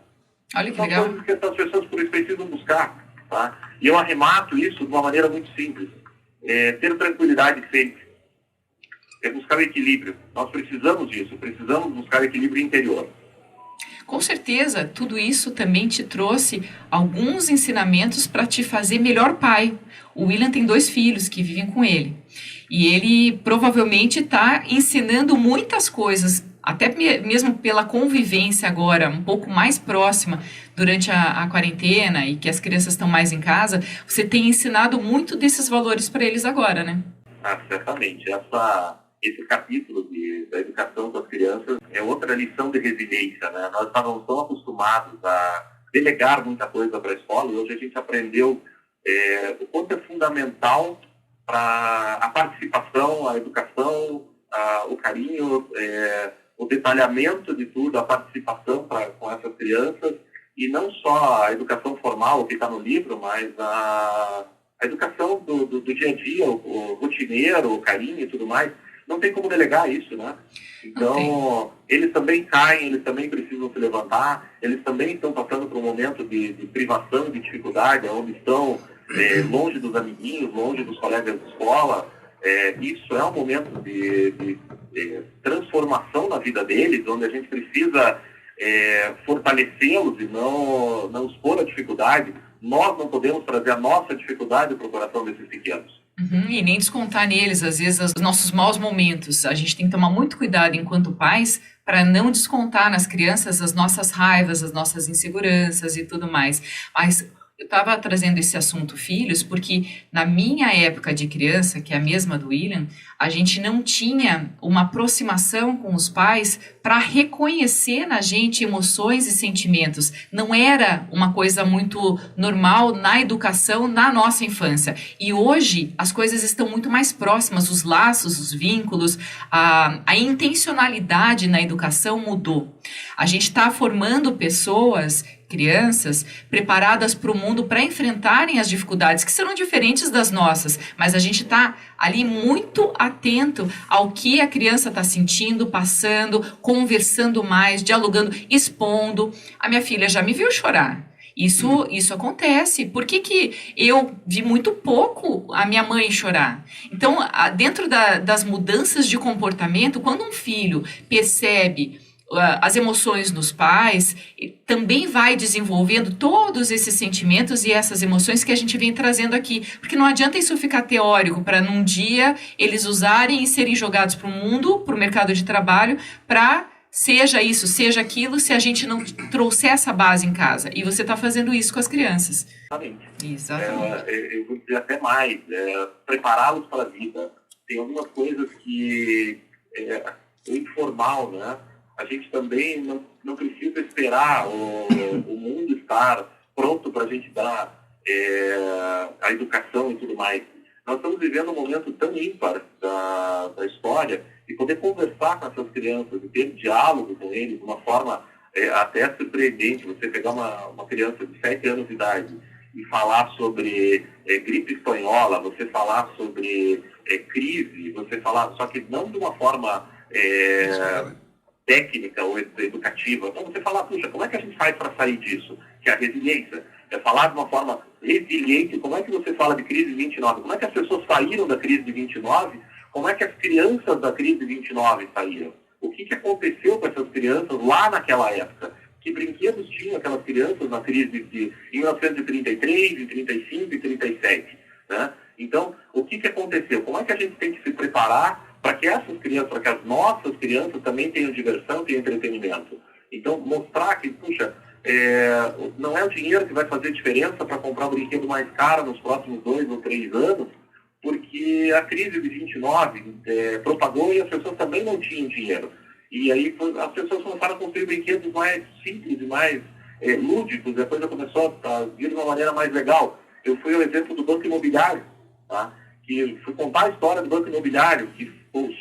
Olha que são legal. Coisas que essas pessoas por isso precisam buscar. Tá? E eu arremato isso de uma maneira muito simples. Ter tranquilidade sempre. É buscar o equilíbrio. Nós precisamos disso, precisamos buscar o equilíbrio interior. Com certeza, tudo isso também te trouxe alguns ensinamentos para te fazer melhor pai. O William tem 2 filhos que vivem com ele. E ele provavelmente está ensinando muitas coisas, até mesmo pela convivência agora, um pouco mais próxima durante a quarentena e que as crianças estão mais em casa. Você tem ensinado muito desses valores para eles agora, né? Certamente. Esse capítulo da educação das crianças é outra lição de resiliência, né? Nós estávamos tão acostumados a delegar muita coisa para a escola e hoje a gente aprendeu o quanto é fundamental para a participação, a educação, o carinho, o detalhamento de tudo, a participação com essas crianças, e não só a educação formal que está no livro, mas a educação do dia a dia, o rotineiro, o carinho e tudo mais. não tem como delegar isso, né? Então, eles também caem, eles também precisam se levantar, eles também estão passando por um momento de privação, de dificuldade, onde estão longe dos amiguinhos, longe dos colegas de escola. Isso é um momento de transformação na vida deles, onde a gente precisa fortalecê-los e não expor a dificuldade. Nós não podemos trazer a nossa dificuldade para o coração desses pequenos. E nem descontar neles, às vezes, os nossos maus momentos. A gente tem que tomar muito cuidado enquanto pais para não descontar nas crianças as nossas raivas, as nossas inseguranças e tudo mais. Mas eu estava trazendo esse assunto filhos porque na minha época de criança, que é a mesma do William, a gente não tinha uma aproximação com os pais para reconhecer na gente emoções e sentimentos. Não era uma coisa muito normal na educação na nossa infância. E hoje as coisas estão muito mais próximas, os laços, os vínculos, a intencionalidade na educação mudou. A gente está formando pessoas, crianças, preparadas para o mundo para enfrentarem as dificuldades que serão diferentes das nossas, mas a gente está ali muito atento ao que a criança está sentindo, passando, conversando mais, dialogando, expondo. A minha filha já me viu chorar. Isso acontece. Por que eu vi muito pouco a minha mãe chorar? Então, dentro das mudanças de comportamento, quando um filho percebe as emoções nos pais, também vai desenvolvendo todos esses sentimentos e essas emoções que a gente vem trazendo aqui. Porque não adianta isso ficar teórico para num dia eles usarem e serem jogados para o mundo, para o mercado de trabalho, para seja isso, seja aquilo, se a gente não trouxer essa base em casa. E você está fazendo isso com as crianças. Exatamente. Eu vou dizer até mais, prepará-los para a vida. Tem algumas coisas que é informal, né? A gente também não precisa esperar o mundo estar pronto para a gente dar a educação e tudo mais. Nós estamos vivendo um momento tão ímpar da história e poder conversar com essas crianças e ter diálogo com eles de uma forma até surpreendente. Você pegar uma criança de 7 anos de idade e falar sobre gripe espanhola, você falar sobre crise, você falar, só que não de uma forma técnica ou educativa. Então você falar, puxa, como é que a gente faz para sair disso? Que é a resiliência. É falar de uma forma resiliente. Como é que você fala de crise de 29? Como é que as pessoas saíram da crise de 29? Como é que as crianças da crise de 29 saíram? O que aconteceu com essas crianças lá naquela época? Que brinquedos tinham aquelas crianças na crise de 1933, de 35 e 37? Né? Então, o que aconteceu? Como é que a gente tem que se preparar para que essas crianças, para que as nossas crianças também tenham diversão, tenham entretenimento? Então, mostrar que, puxa, não é o dinheiro que vai fazer diferença para comprar um brinquedo mais caro nos próximos 2 ou 3 anos, porque a crise de 29 propagou e as pessoas também não tinham dinheiro. E aí as pessoas começaram a construir brinquedos mais simples e mais lúdicos, e a coisa começou a vir de uma maneira mais legal. Eu fui ao exemplo do Banco Imobiliário, tá? Que fui contar a história do Banco Imobiliário, que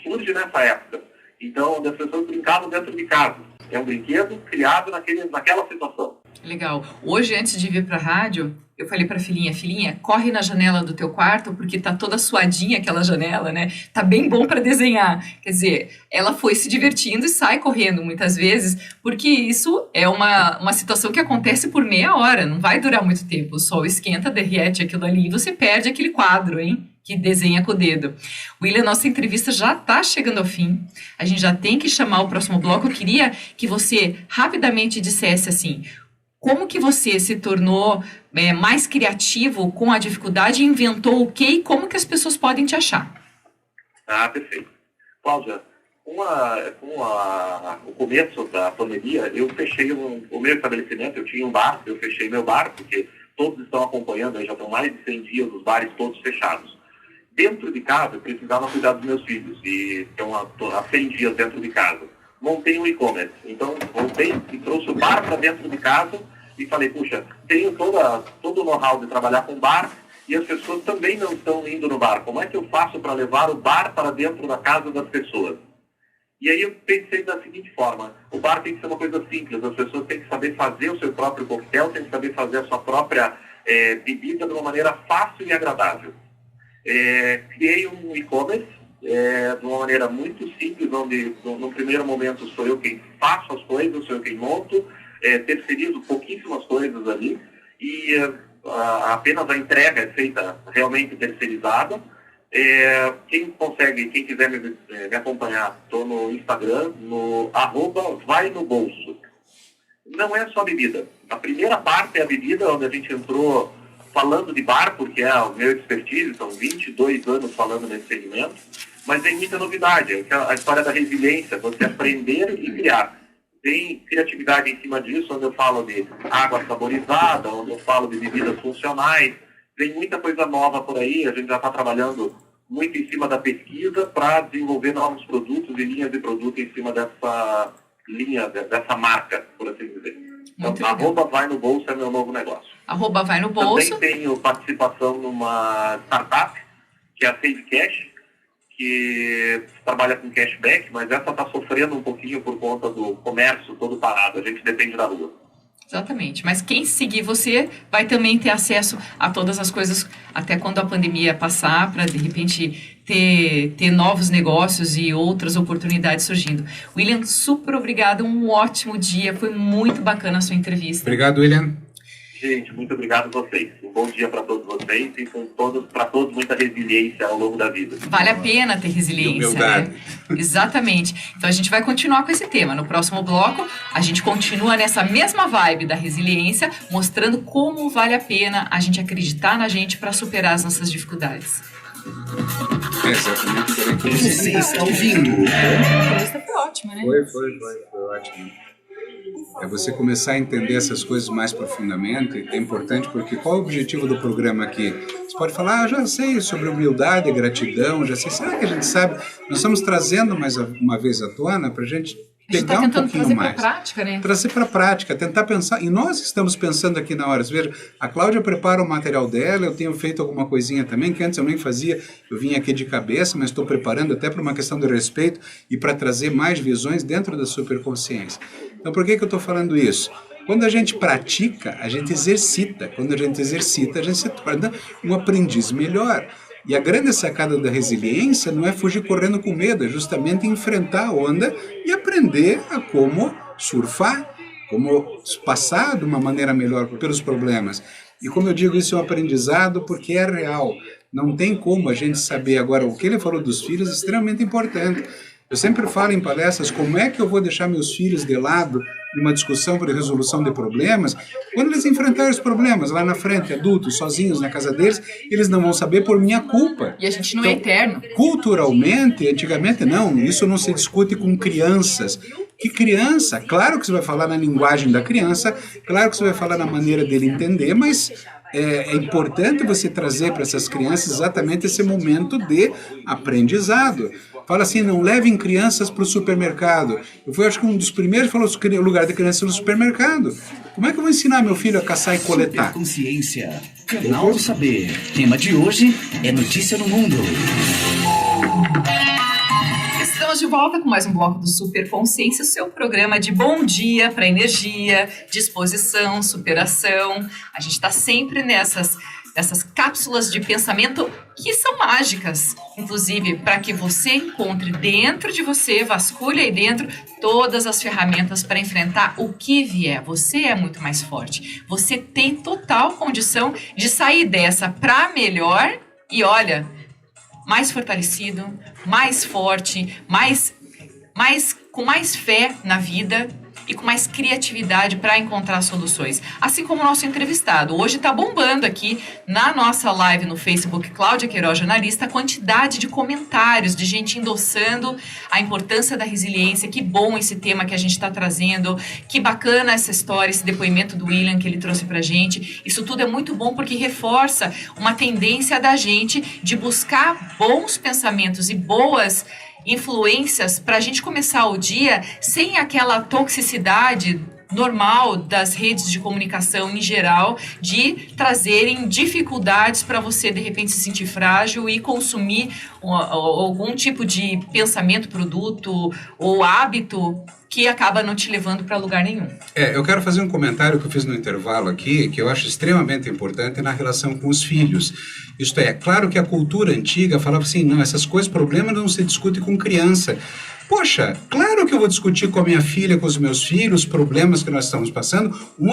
surge nessa época. Então, as pessoas brincavam dentro de casa. É um brinquedo criado naquela situação. Legal. Hoje, antes de vir para a rádio, eu falei para a filhinha, corre na janela do teu quarto, porque tá toda suadinha aquela janela, né? Tá bem bom para desenhar. Quer dizer, ela foi se divertindo e sai correndo muitas vezes, porque isso é uma situação que acontece por meia hora, não vai durar muito tempo. O sol esquenta, derrete aquilo ali e você perde aquele quadro, hein? Que desenha com o dedo. William, nossa entrevista já está chegando ao fim. A gente já tem que chamar o próximo bloco. Eu queria que você rapidamente dissesse assim, como que você se tornou mais criativo com a dificuldade, inventou o quê e como que as pessoas podem te achar? Perfeito. Cláudia, com o começo da pandemia, eu fechei o meu estabelecimento, eu tinha um bar, eu fechei meu bar, porque todos estão acompanhando, já estão mais de 100 dias os bares todos fechados. Dentro de casa, eu precisava cuidar dos meus filhos, e estão há 100 dias dentro de casa. Montei um e-commerce, então voltei e trouxe o bar para dentro de casa e falei, puxa, tenho todo o know-how de trabalhar com bar e as pessoas também não estão indo no bar. Como é que eu faço para levar o bar para dentro da casa das pessoas? E aí eu pensei da seguinte forma, o bar tem que ser uma coisa simples, as pessoas têm que saber fazer o seu próprio coquetel, têm que saber fazer a sua própria bebida de uma maneira fácil e agradável. Criei um e-commerce de uma maneira muito simples, onde no primeiro momento sou eu quem faço as coisas, sou eu quem monto, terceirizo pouquíssimas coisas ali, e apenas a entrega é feita realmente terceirizada. Quem quiser me acompanhar, estou no Instagram, no @vai-no-bolso. Não é só bebida. A primeira parte é a bebida, onde a gente entrou falando de bar, porque é o meu expertise, são 22 anos falando nesse segmento, mas tem muita novidade, a história da resiliência, você aprender e criar. Tem criatividade em cima disso, onde eu falo de água saborizada, onde eu falo de bebidas funcionais, tem muita coisa nova por aí, a gente já está trabalhando muito em cima da pesquisa para desenvolver novos produtos e linhas de produto em cima dessa linha, dessa marca, por assim dizer. Então, @vai-no-bolso é meu novo negócio. @vai-no-bolso. Também tenho participação numa startup, que é a Save Cash, que trabalha com cashback, mas essa está sofrendo um pouquinho por conta do comércio todo parado. A gente depende da rua. Exatamente. Mas quem seguir você vai também ter acesso a todas as coisas até quando a pandemia passar, para de repente ter novos negócios e outras oportunidades surgindo. William, super obrigada, um ótimo dia, foi muito bacana a sua entrevista. Obrigado, William. Gente, muito obrigado a vocês. Um bom dia para todos vocês e para todos muita resiliência ao longo da vida. Vale a pena ter resiliência, humildade. né? Exatamente. Então a gente vai continuar com esse tema. No próximo bloco, a gente continua nessa mesma vibe da resiliência, mostrando como vale a pena a gente acreditar na gente para superar as nossas dificuldades. Exatamente. Você está ouvindo? A entrevista foi ótima, né? Foi ótimo. É você começar a entender essas coisas mais profundamente, é importante, porque qual é o objetivo do programa aqui? Você pode falar, já sei sobre humildade, gratidão, já sei, será que a gente sabe? Nós estamos trazendo mais uma vez à tona para a gente pegar um pouquinho mais. Prática, né? Trazer para a prática, tentar pensar, e nós estamos pensando aqui na hora. Veja, a Cláudia prepara o material dela, eu tenho feito alguma coisinha também, que antes eu nem fazia, eu vinha aqui de cabeça, mas estou preparando até para uma questão de respeito e para trazer mais visões dentro da superconsciência. Então, por que eu estou falando isso? Quando a gente pratica, a gente exercita. Quando a gente exercita, a gente se torna um aprendiz melhor. E a grande sacada da resiliência não é fugir correndo com medo, é justamente enfrentar a onda e aprender a como surfar, como passar de uma maneira melhor pelos problemas. E como eu digo, isso é um aprendizado porque é real. Não tem como a gente saber agora. O que ele falou dos filhos é extremamente importante. Eu sempre falo em palestras como é que eu vou deixar meus filhos de lado numa discussão por resolução de problemas, quando eles enfrentarem os problemas lá na frente, adultos, sozinhos na casa deles, eles não vão saber por minha culpa. E a gente não é eterno. Culturalmente, antigamente não, isso não se discute com crianças. Que criança? Claro que você vai falar na linguagem da criança, claro que você vai falar na maneira dele entender, mas é importante você trazer para essas crianças exatamente esse momento de aprendizado. Fala assim, não levem crianças para o supermercado. Eu fui, acho que um dos primeiros que falou o lugar de criança no supermercado. Como é que eu vou ensinar meu filho a caçar e coletar? Consciência, Canal do Saber. Tema de hoje é Notícia no Mundo. Estamos de volta com mais um bloco do Super Consciência, o seu programa de bom dia para energia, disposição, superação. A gente está sempre nessas cápsulas de pensamento que são mágicas, inclusive para que você encontre dentro de você, vasculhe aí dentro, todas as ferramentas para enfrentar o que vier. Você é muito mais forte. Você tem total condição de sair dessa para melhor e olha, mais fortalecido, mais forte, com mais fé na vida e com mais criatividade para encontrar soluções. Assim como o nosso entrevistado. Hoje está bombando aqui na nossa live no Facebook, Cláudia Queiroz, jornalista, a quantidade de comentários, de gente endossando a importância da resiliência. Que bom esse tema que a gente está trazendo. Que bacana essa história, esse depoimento do William que ele trouxe para a gente. Isso tudo é muito bom porque reforça uma tendência da gente de buscar bons pensamentos e boas influências para a gente começar o dia sem aquela toxicidade normal das redes de comunicação em geral, de trazerem dificuldades para você de repente se sentir frágil e consumir algum tipo de pensamento, produto ou hábito que acaba não te levando para lugar nenhum. Eu quero fazer um comentário que eu fiz no intervalo aqui, que eu acho extremamente importante na relação com os filhos. Isto é, claro que a cultura antiga falava assim, não, essas coisas, problemas não se discute com criança. Poxa, claro que eu vou discutir com a minha filha, com os meus filhos, os problemas que nós estamos passando,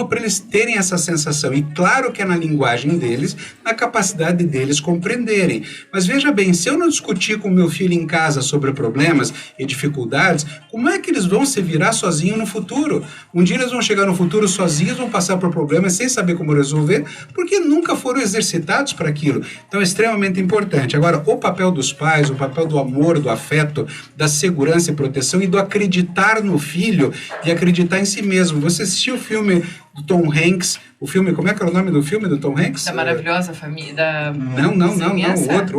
para eles terem essa sensação. E claro que é na linguagem deles, na capacidade deles compreenderem. Mas veja bem, se eu não discutir com meu filho em casa sobre problemas e dificuldades, como é que eles vão se virar sozinhos no futuro? Um dia eles vão chegar no futuro sozinhos, vão passar por problemas sem saber como resolver, porque nunca foram exercitados para aquilo. Então é extremamente importante. Agora, o papel dos pais, o papel do amor, do afeto, da segurança e proteção e do acreditar no filho e acreditar em si mesmo. Você assistiu o filme do Tom Hanks, o filme, como é que era o nome do filme do Tom Hanks? Da Maravilhosa Família, Não,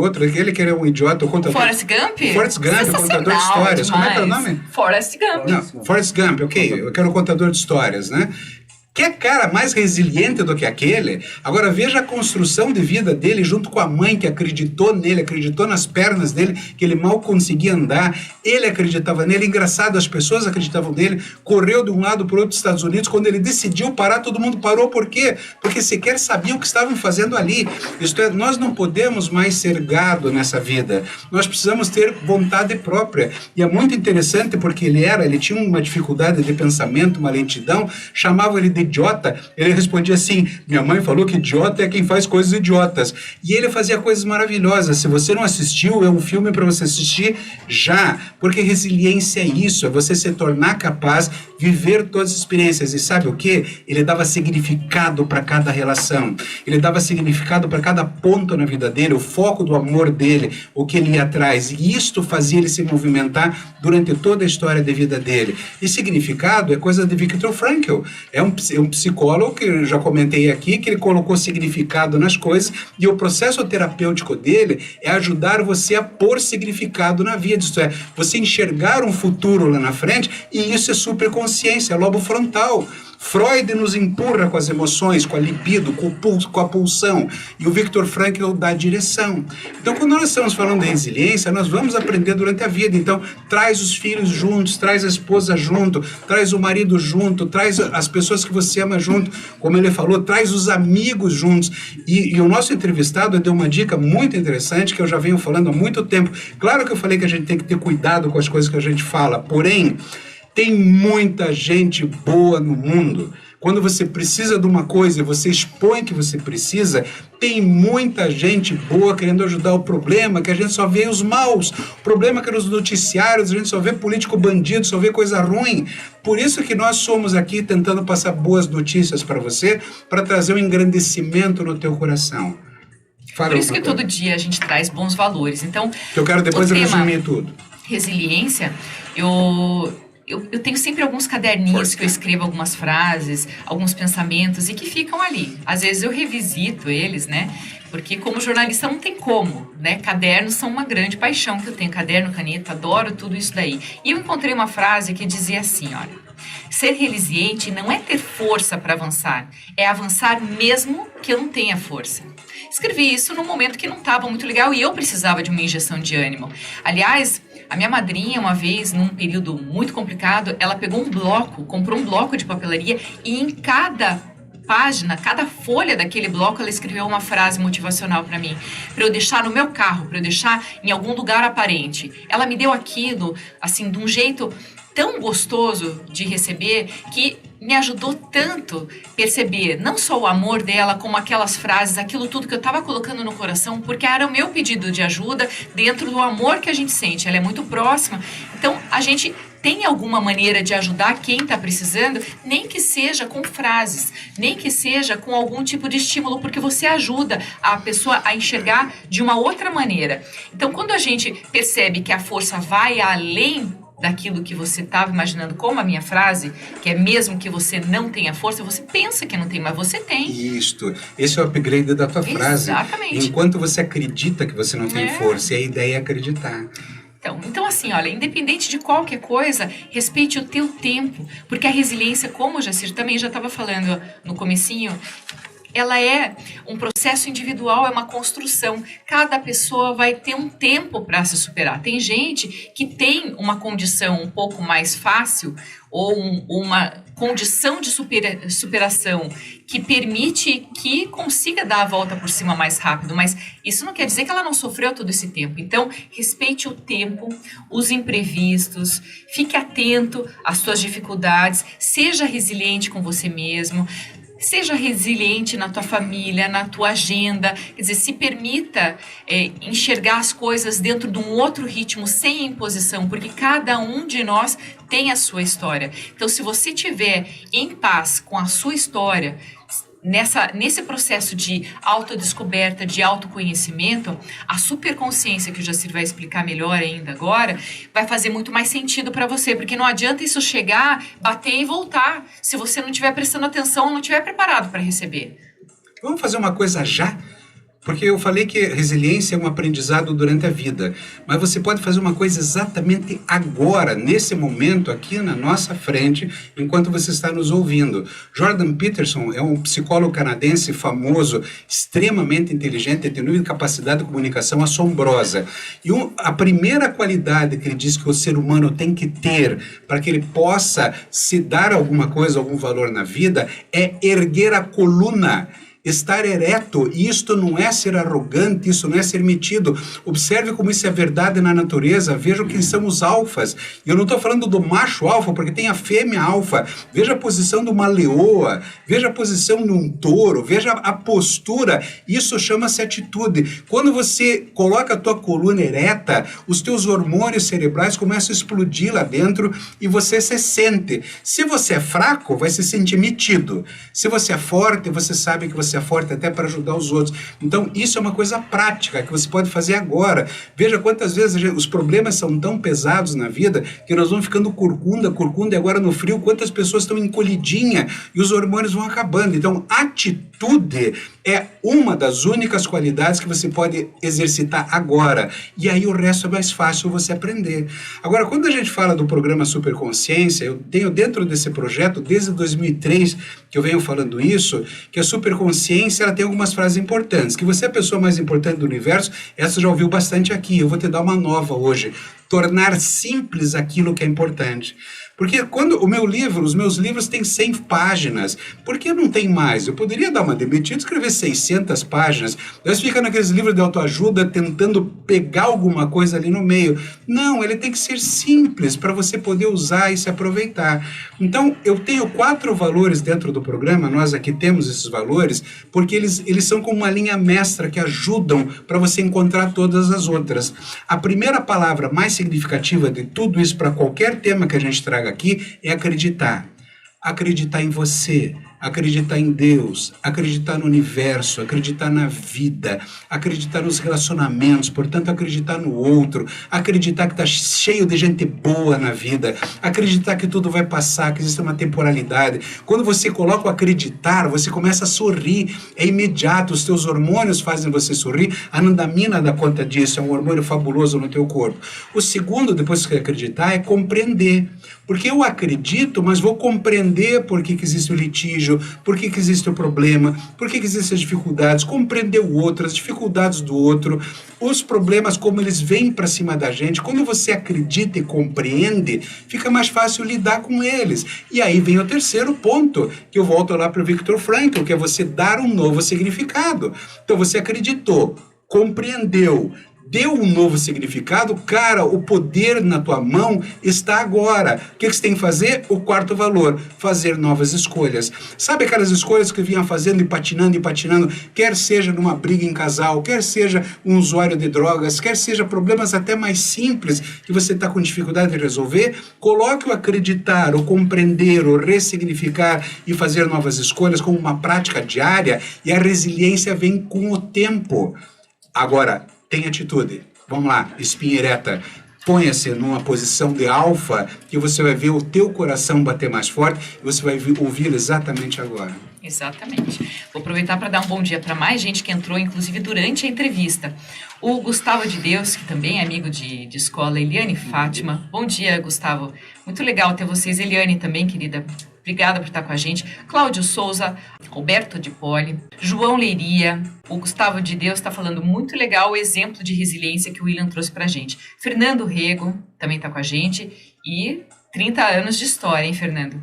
outro, aquele que era um idiota, o contador. Forrest Gump? Forrest Gump, o contador de histórias. Demais. Como é que era o nome? Forrest Gump. Não, Forrest Gump, ok, eu quero o contador de histórias, né? Que cara mais resiliente do que aquele? Agora veja a construção de vida dele junto com a mãe que acreditou nele, acreditou nas pernas dele, que ele mal conseguia andar, ele acreditava nele, engraçado, as pessoas acreditavam nele, correu de um lado para o outro dos Estados Unidos, quando ele decidiu parar, todo mundo parou, por quê? Porque sequer sabiam o que estavam fazendo ali. Isto é, nós não podemos mais ser gado nessa vida, nós precisamos ter vontade própria, e é muito interessante porque ele tinha uma dificuldade de pensamento, uma lentidão, chamavam ele de idiota, ele respondia assim, minha mãe falou que idiota é quem faz coisas idiotas, e ele fazia coisas maravilhosas. Se você não assistiu, é um filme para você assistir já, porque resiliência é isso, é você se tornar capaz de viver todas as experiências, e sabe o que? Ele dava significado para cada relação, ele dava significado para cada ponto na vida dele, o foco do amor dele, o que ele ia atrás, e isto fazia ele se movimentar durante toda a história de vida dele. E significado é coisa de Viktor Frankl, é um psicólogo que eu já comentei aqui, que ele colocou significado nas coisas, e o processo terapêutico dele é ajudar você a pôr significado na vida, isto é, você enxergar um futuro lá na frente, e isso é superconsciência, é lobo frontal. Freud nos empurra com as emoções, com a libido, com a pulsão, e o Viktor Frankl dá a direção. Então, quando nós estamos falando de resiliência, nós vamos aprender durante a vida. Então, traz os filhos juntos, traz a esposa junto, traz o marido junto, traz as pessoas que você ama junto, como ele falou, traz os amigos juntos. E o nosso entrevistado deu uma dica muito interessante, que eu já venho falando há muito tempo. Claro que eu falei que a gente tem que ter cuidado com as coisas que a gente fala, porém, tem muita gente boa no mundo. Quando você precisa de uma coisa e você expõe que você precisa, tem muita gente boa querendo ajudar. O problema é que a gente só vê os maus. O problema é que nos noticiários a gente só vê político bandido, só vê coisa ruim. Por isso que nós somos aqui tentando passar boas notícias para você, para trazer um engrandecimento no teu coração. Fala. Por isso que todo dia a gente traz bons valores. Então, eu quero depois resumir tudo. Resiliência, eu tenho sempre alguns caderninhos que eu escrevo algumas frases, alguns pensamentos e que ficam ali. Às vezes eu revisito eles, né? Porque como jornalista não tem como, né? Cadernos são uma grande paixão que eu tenho. Caderno, caneta, adoro tudo isso daí. E eu encontrei uma frase que dizia assim, olha: ser resiliente não é ter força para avançar, é avançar mesmo que eu não tenha força. Escrevi isso num momento que não estava muito legal e eu precisava de uma injeção de ânimo. Aliás, a minha madrinha, uma vez, num período muito complicado, ela pegou um bloco, comprou um bloco de papelaria e em cada página, cada folha daquele bloco, ela escreveu uma frase motivacional para mim, para eu deixar no meu carro, para eu deixar em algum lugar aparente. Ela me deu aquilo, assim, de um jeito tão gostoso de receber que me ajudou tanto perceber não só o amor dela, como aquelas frases, aquilo tudo que eu estava colocando no coração, porque era o meu pedido de ajuda dentro do amor que a gente sente. Ela é muito próxima. Então, a gente tem alguma maneira de ajudar quem está precisando, nem que seja com frases, nem que seja com algum tipo de estímulo, porque você ajuda a pessoa a enxergar de uma outra maneira. Então, quando a gente percebe que a força vai além daquilo que você estava imaginando, como a minha frase, que é mesmo que você não tenha força, você pensa que não tem, mas você tem. Isto, esse é o upgrade da tua frase. Exatamente. Enquanto você acredita que você não tem força, e a ideia é acreditar. Então assim, olha, independente de qualquer coisa, respeite o teu tempo, porque a resiliência, como o Jacir também já estava falando no comecinho, ela é um processo individual, é uma construção. Cada pessoa vai ter um tempo para se superar. Tem gente que tem uma condição um pouco mais fácil ou uma condição de superação que permite que consiga dar a volta por cima mais rápido, mas isso não quer dizer que ela não sofreu todo esse tempo. Então, respeite o tempo, os imprevistos, fique atento às suas dificuldades, seja resiliente com você mesmo, seja resiliente na tua família, na tua agenda, quer dizer, se permita enxergar as coisas dentro de um outro ritmo, sem imposição, porque cada um de nós tem a sua história. Então, se você estiver em paz com a sua história, nesse processo de autodescoberta, de autoconhecimento, a superconsciência, que o Jacir vai explicar melhor ainda agora, vai fazer muito mais sentido para você, porque não adianta isso chegar, bater e voltar, se você não estiver prestando atenção, não estiver preparado para receber. Vamos fazer uma coisa já? Porque eu falei que resiliência é um aprendizado durante a vida, mas você pode fazer uma coisa exatamente agora, nesse momento, aqui na nossa frente, enquanto você está nos ouvindo. Jordan Peterson é um psicólogo canadense famoso, extremamente inteligente, tem uma capacidade de comunicação assombrosa. E a primeira qualidade que ele diz que o ser humano tem que ter para que ele possa se dar alguma coisa, algum valor na vida, é erguer a coluna. Estar ereto, e isto não é ser arrogante, isso não é ser metido. Observe como isso é verdade na natureza, veja quem são os alfas. E eu não estou falando do macho alfa, porque tem a fêmea alfa. Veja a posição de uma leoa, veja a posição de um touro, veja a postura, isso chama-se atitude. Quando você coloca a tua coluna ereta, os teus hormônios cerebrais começam a explodir lá dentro e você se sente. Se você é fraco, vai se sentir metido. Se você é forte, você sabe que você é forte até para ajudar os outros. Então, isso é uma coisa prática que você pode fazer agora. Veja quantas vezes os problemas são tão pesados na vida que nós vamos ficando corcunda, e agora no frio, quantas pessoas estão encolhidinhas e os hormônios vão acabando. Então, atitude é uma das únicas qualidades que você pode exercitar agora. E aí o resto é mais fácil você aprender. Agora, quando a gente fala do programa Superconsciência, eu tenho dentro desse projeto, desde 2003, que eu venho falando isso, que a Superconsciência ela tem algumas frases importantes. Que você é a pessoa mais importante do universo, essa já ouviu bastante aqui. Eu vou te dar uma nova hoje. Tornar simples aquilo que é importante. Porque quando os meus livros têm 100 páginas, por que não tem mais? Eu poderia dar uma demitida e escrever 600 páginas. Nós fica naqueles livros de autoajuda tentando pegar alguma coisa ali no meio. Não, ele tem que ser simples para você poder usar e se aproveitar. Então, eu tenho 4 valores dentro do programa, nós aqui temos esses valores, porque eles são como uma linha mestra que ajudam para você encontrar todas as outras. A primeira palavra mais significativa de tudo isso para qualquer tema que a gente traga aqui é acreditar. Acreditar em você, acreditar em Deus, acreditar no universo, acreditar na vida, acreditar nos relacionamentos, portanto acreditar no outro, acreditar que está cheio de gente boa na vida, acreditar que tudo vai passar, que existe uma temporalidade. Quando você coloca o acreditar, você começa a sorrir, é imediato, os teus hormônios fazem você sorrir, a anandamina dá conta disso, é um hormônio fabuloso no teu corpo. O segundo, depois que acreditar, é compreender. Porque eu acredito, mas vou compreender por que existe o litígio, por que existe o problema, por que existem as dificuldades, compreender o outro, as dificuldades do outro, os problemas como eles vêm para cima da gente. Quando você acredita e compreende, fica mais fácil lidar com eles. E aí vem o terceiro ponto, que eu volto lá para o Viktor Frankl, que é você dar um novo significado. Então você acreditou, compreendeu, deu um novo significado, cara, o poder na tua mão está agora. O que você tem que fazer? O quarto valor, fazer novas escolhas. Sabe aquelas escolhas que vinha fazendo e patinando, quer seja numa briga em casal, quer seja um usuário de drogas, quer seja problemas até mais simples que você está com dificuldade de resolver, coloque o acreditar, o compreender, o ressignificar e fazer novas escolhas como uma prática diária, e a resiliência vem com o tempo. Agora, tem atitude. Vamos lá, espinha ereta. Ponha-se numa posição de alfa que você vai ver o teu coração bater mais forte e você vai ouvir exatamente agora. Exatamente. Vou aproveitar para dar um bom dia para mais gente que entrou, inclusive durante a entrevista. O Gustavo de Deus, que também é amigo de escola, Eliane Fátima. Bom dia, Gustavo. Muito legal ter vocês. Eliane também, querida. Obrigada por estar com a gente. Cláudio Souza, Roberto de Poli, João Leiria, o Gustavo de Deus está falando muito legal o exemplo de resiliência que o William trouxe pra gente. Fernando Rego também está com a gente e 30 anos de história, hein, Fernando?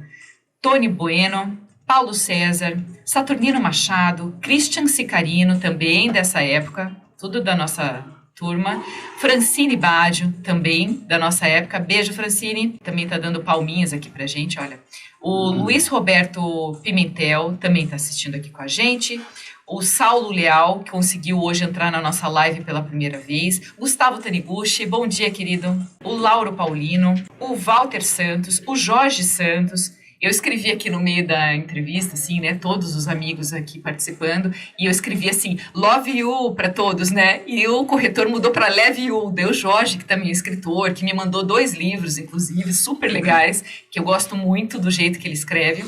Tony Bueno, Paulo César, Saturnino Machado, Christian Sicarino, também dessa época, tudo da nossa turma. Francine Baggio, também da nossa época. Beijo, Francine. Também tá dando palminhas aqui pra gente, olha. O Luiz Roberto Pimentel também tá assistindo aqui com a gente. O Saulo Leal, que conseguiu hoje entrar na nossa live pela primeira vez. Gustavo Taniguchi, bom dia, querido. O Lauro Paulino. O Walter Santos. O Jorge Santos. Eu escrevi aqui no meio da entrevista, assim, né, todos os amigos aqui participando, e eu escrevi assim, love you para todos, né, e o corretor mudou para leve you, deu o Jorge, que também é escritor, que me mandou 2 livros, inclusive, super legais, que eu gosto muito do jeito que ele escreve.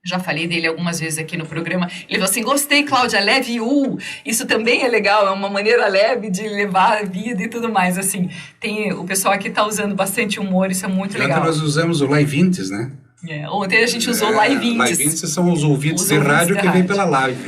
Já falei dele algumas vezes aqui no programa. Ele falou assim, gostei, Cláudia, leve you. Isso também é legal, é uma maneira leve de levar a vida e tudo mais, assim. O pessoal aqui tá usando bastante humor, isso é muito legal. Ontem nós usamos o Live-Intes, né? Ontem a gente usou Live-Intes. Live-Intes são os ouvidos de rádio que vem pela live.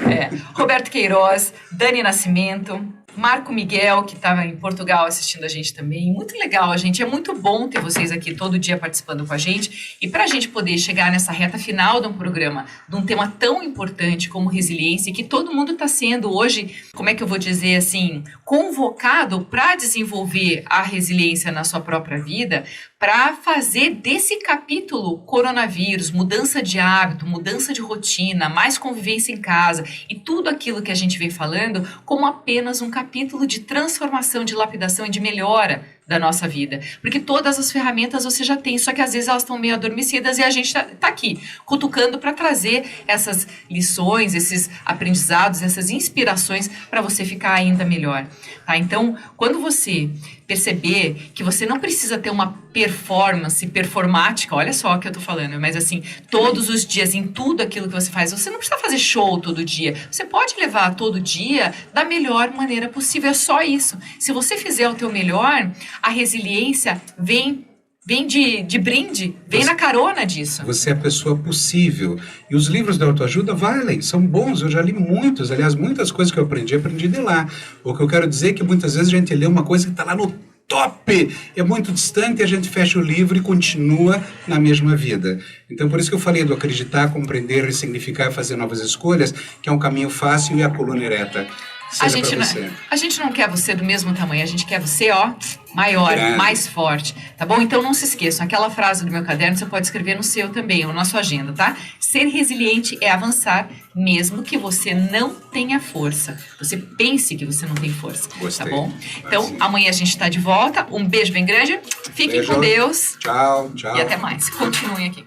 Roberto Queiroz, Dani Nascimento, Marco Miguel, que estava em Portugal assistindo a gente também. Muito legal, gente. É muito bom ter vocês aqui todo dia participando com a gente. E para a gente poder chegar nessa reta final de um programa, de um tema tão importante como resiliência, que todo mundo está sendo hoje, como é que eu vou dizer assim, convocado para desenvolver a resiliência na sua própria vida, para fazer desse capítulo coronavírus, mudança de hábito, mudança de rotina, mais convivência em casa e tudo aquilo que a gente vem falando como apenas um capítulo de transformação, de lapidação e de melhora da nossa vida. Porque todas as ferramentas você já tem, só que às vezes elas estão meio adormecidas e a gente tá aqui, cutucando para trazer essas lições, esses aprendizados, essas inspirações para você ficar ainda melhor. Tá? Então, quando você perceber que você não precisa ter uma performance performática, olha só o que eu tô falando, mas assim, todos os dias, em tudo aquilo que você faz, você não precisa fazer show todo dia, você pode levar todo dia da melhor maneira possível, é só isso. Se você fizer o teu melhor, a resiliência vem de brinde, vem na carona disso. Você é a pessoa possível. E os livros da autoajuda valem, são bons, eu já li muitos. Aliás, muitas coisas que eu aprendi de lá. O que eu quero dizer é que muitas vezes a gente lê uma coisa que está lá no top, é muito distante, a gente fecha o livro e continua na mesma vida. Então, por isso que eu falei do acreditar, compreender, ressignificar e fazer novas escolhas, que é um caminho fácil e a coluna ereta. A gente não quer você do mesmo tamanho, a gente quer você, ó, maior, grande, mais forte, tá bom? Então não se esqueçam, aquela frase do meu caderno você pode escrever no seu também, ou na sua agenda, tá? Ser resiliente é avançar, mesmo que você não tenha força. Você pense que você não tem força, gostei, tá bom? Então, amanhã a gente tá de volta. Um beijo bem grande, fiquem com Deus. Tchau, tchau. E até mais. Continuem aqui.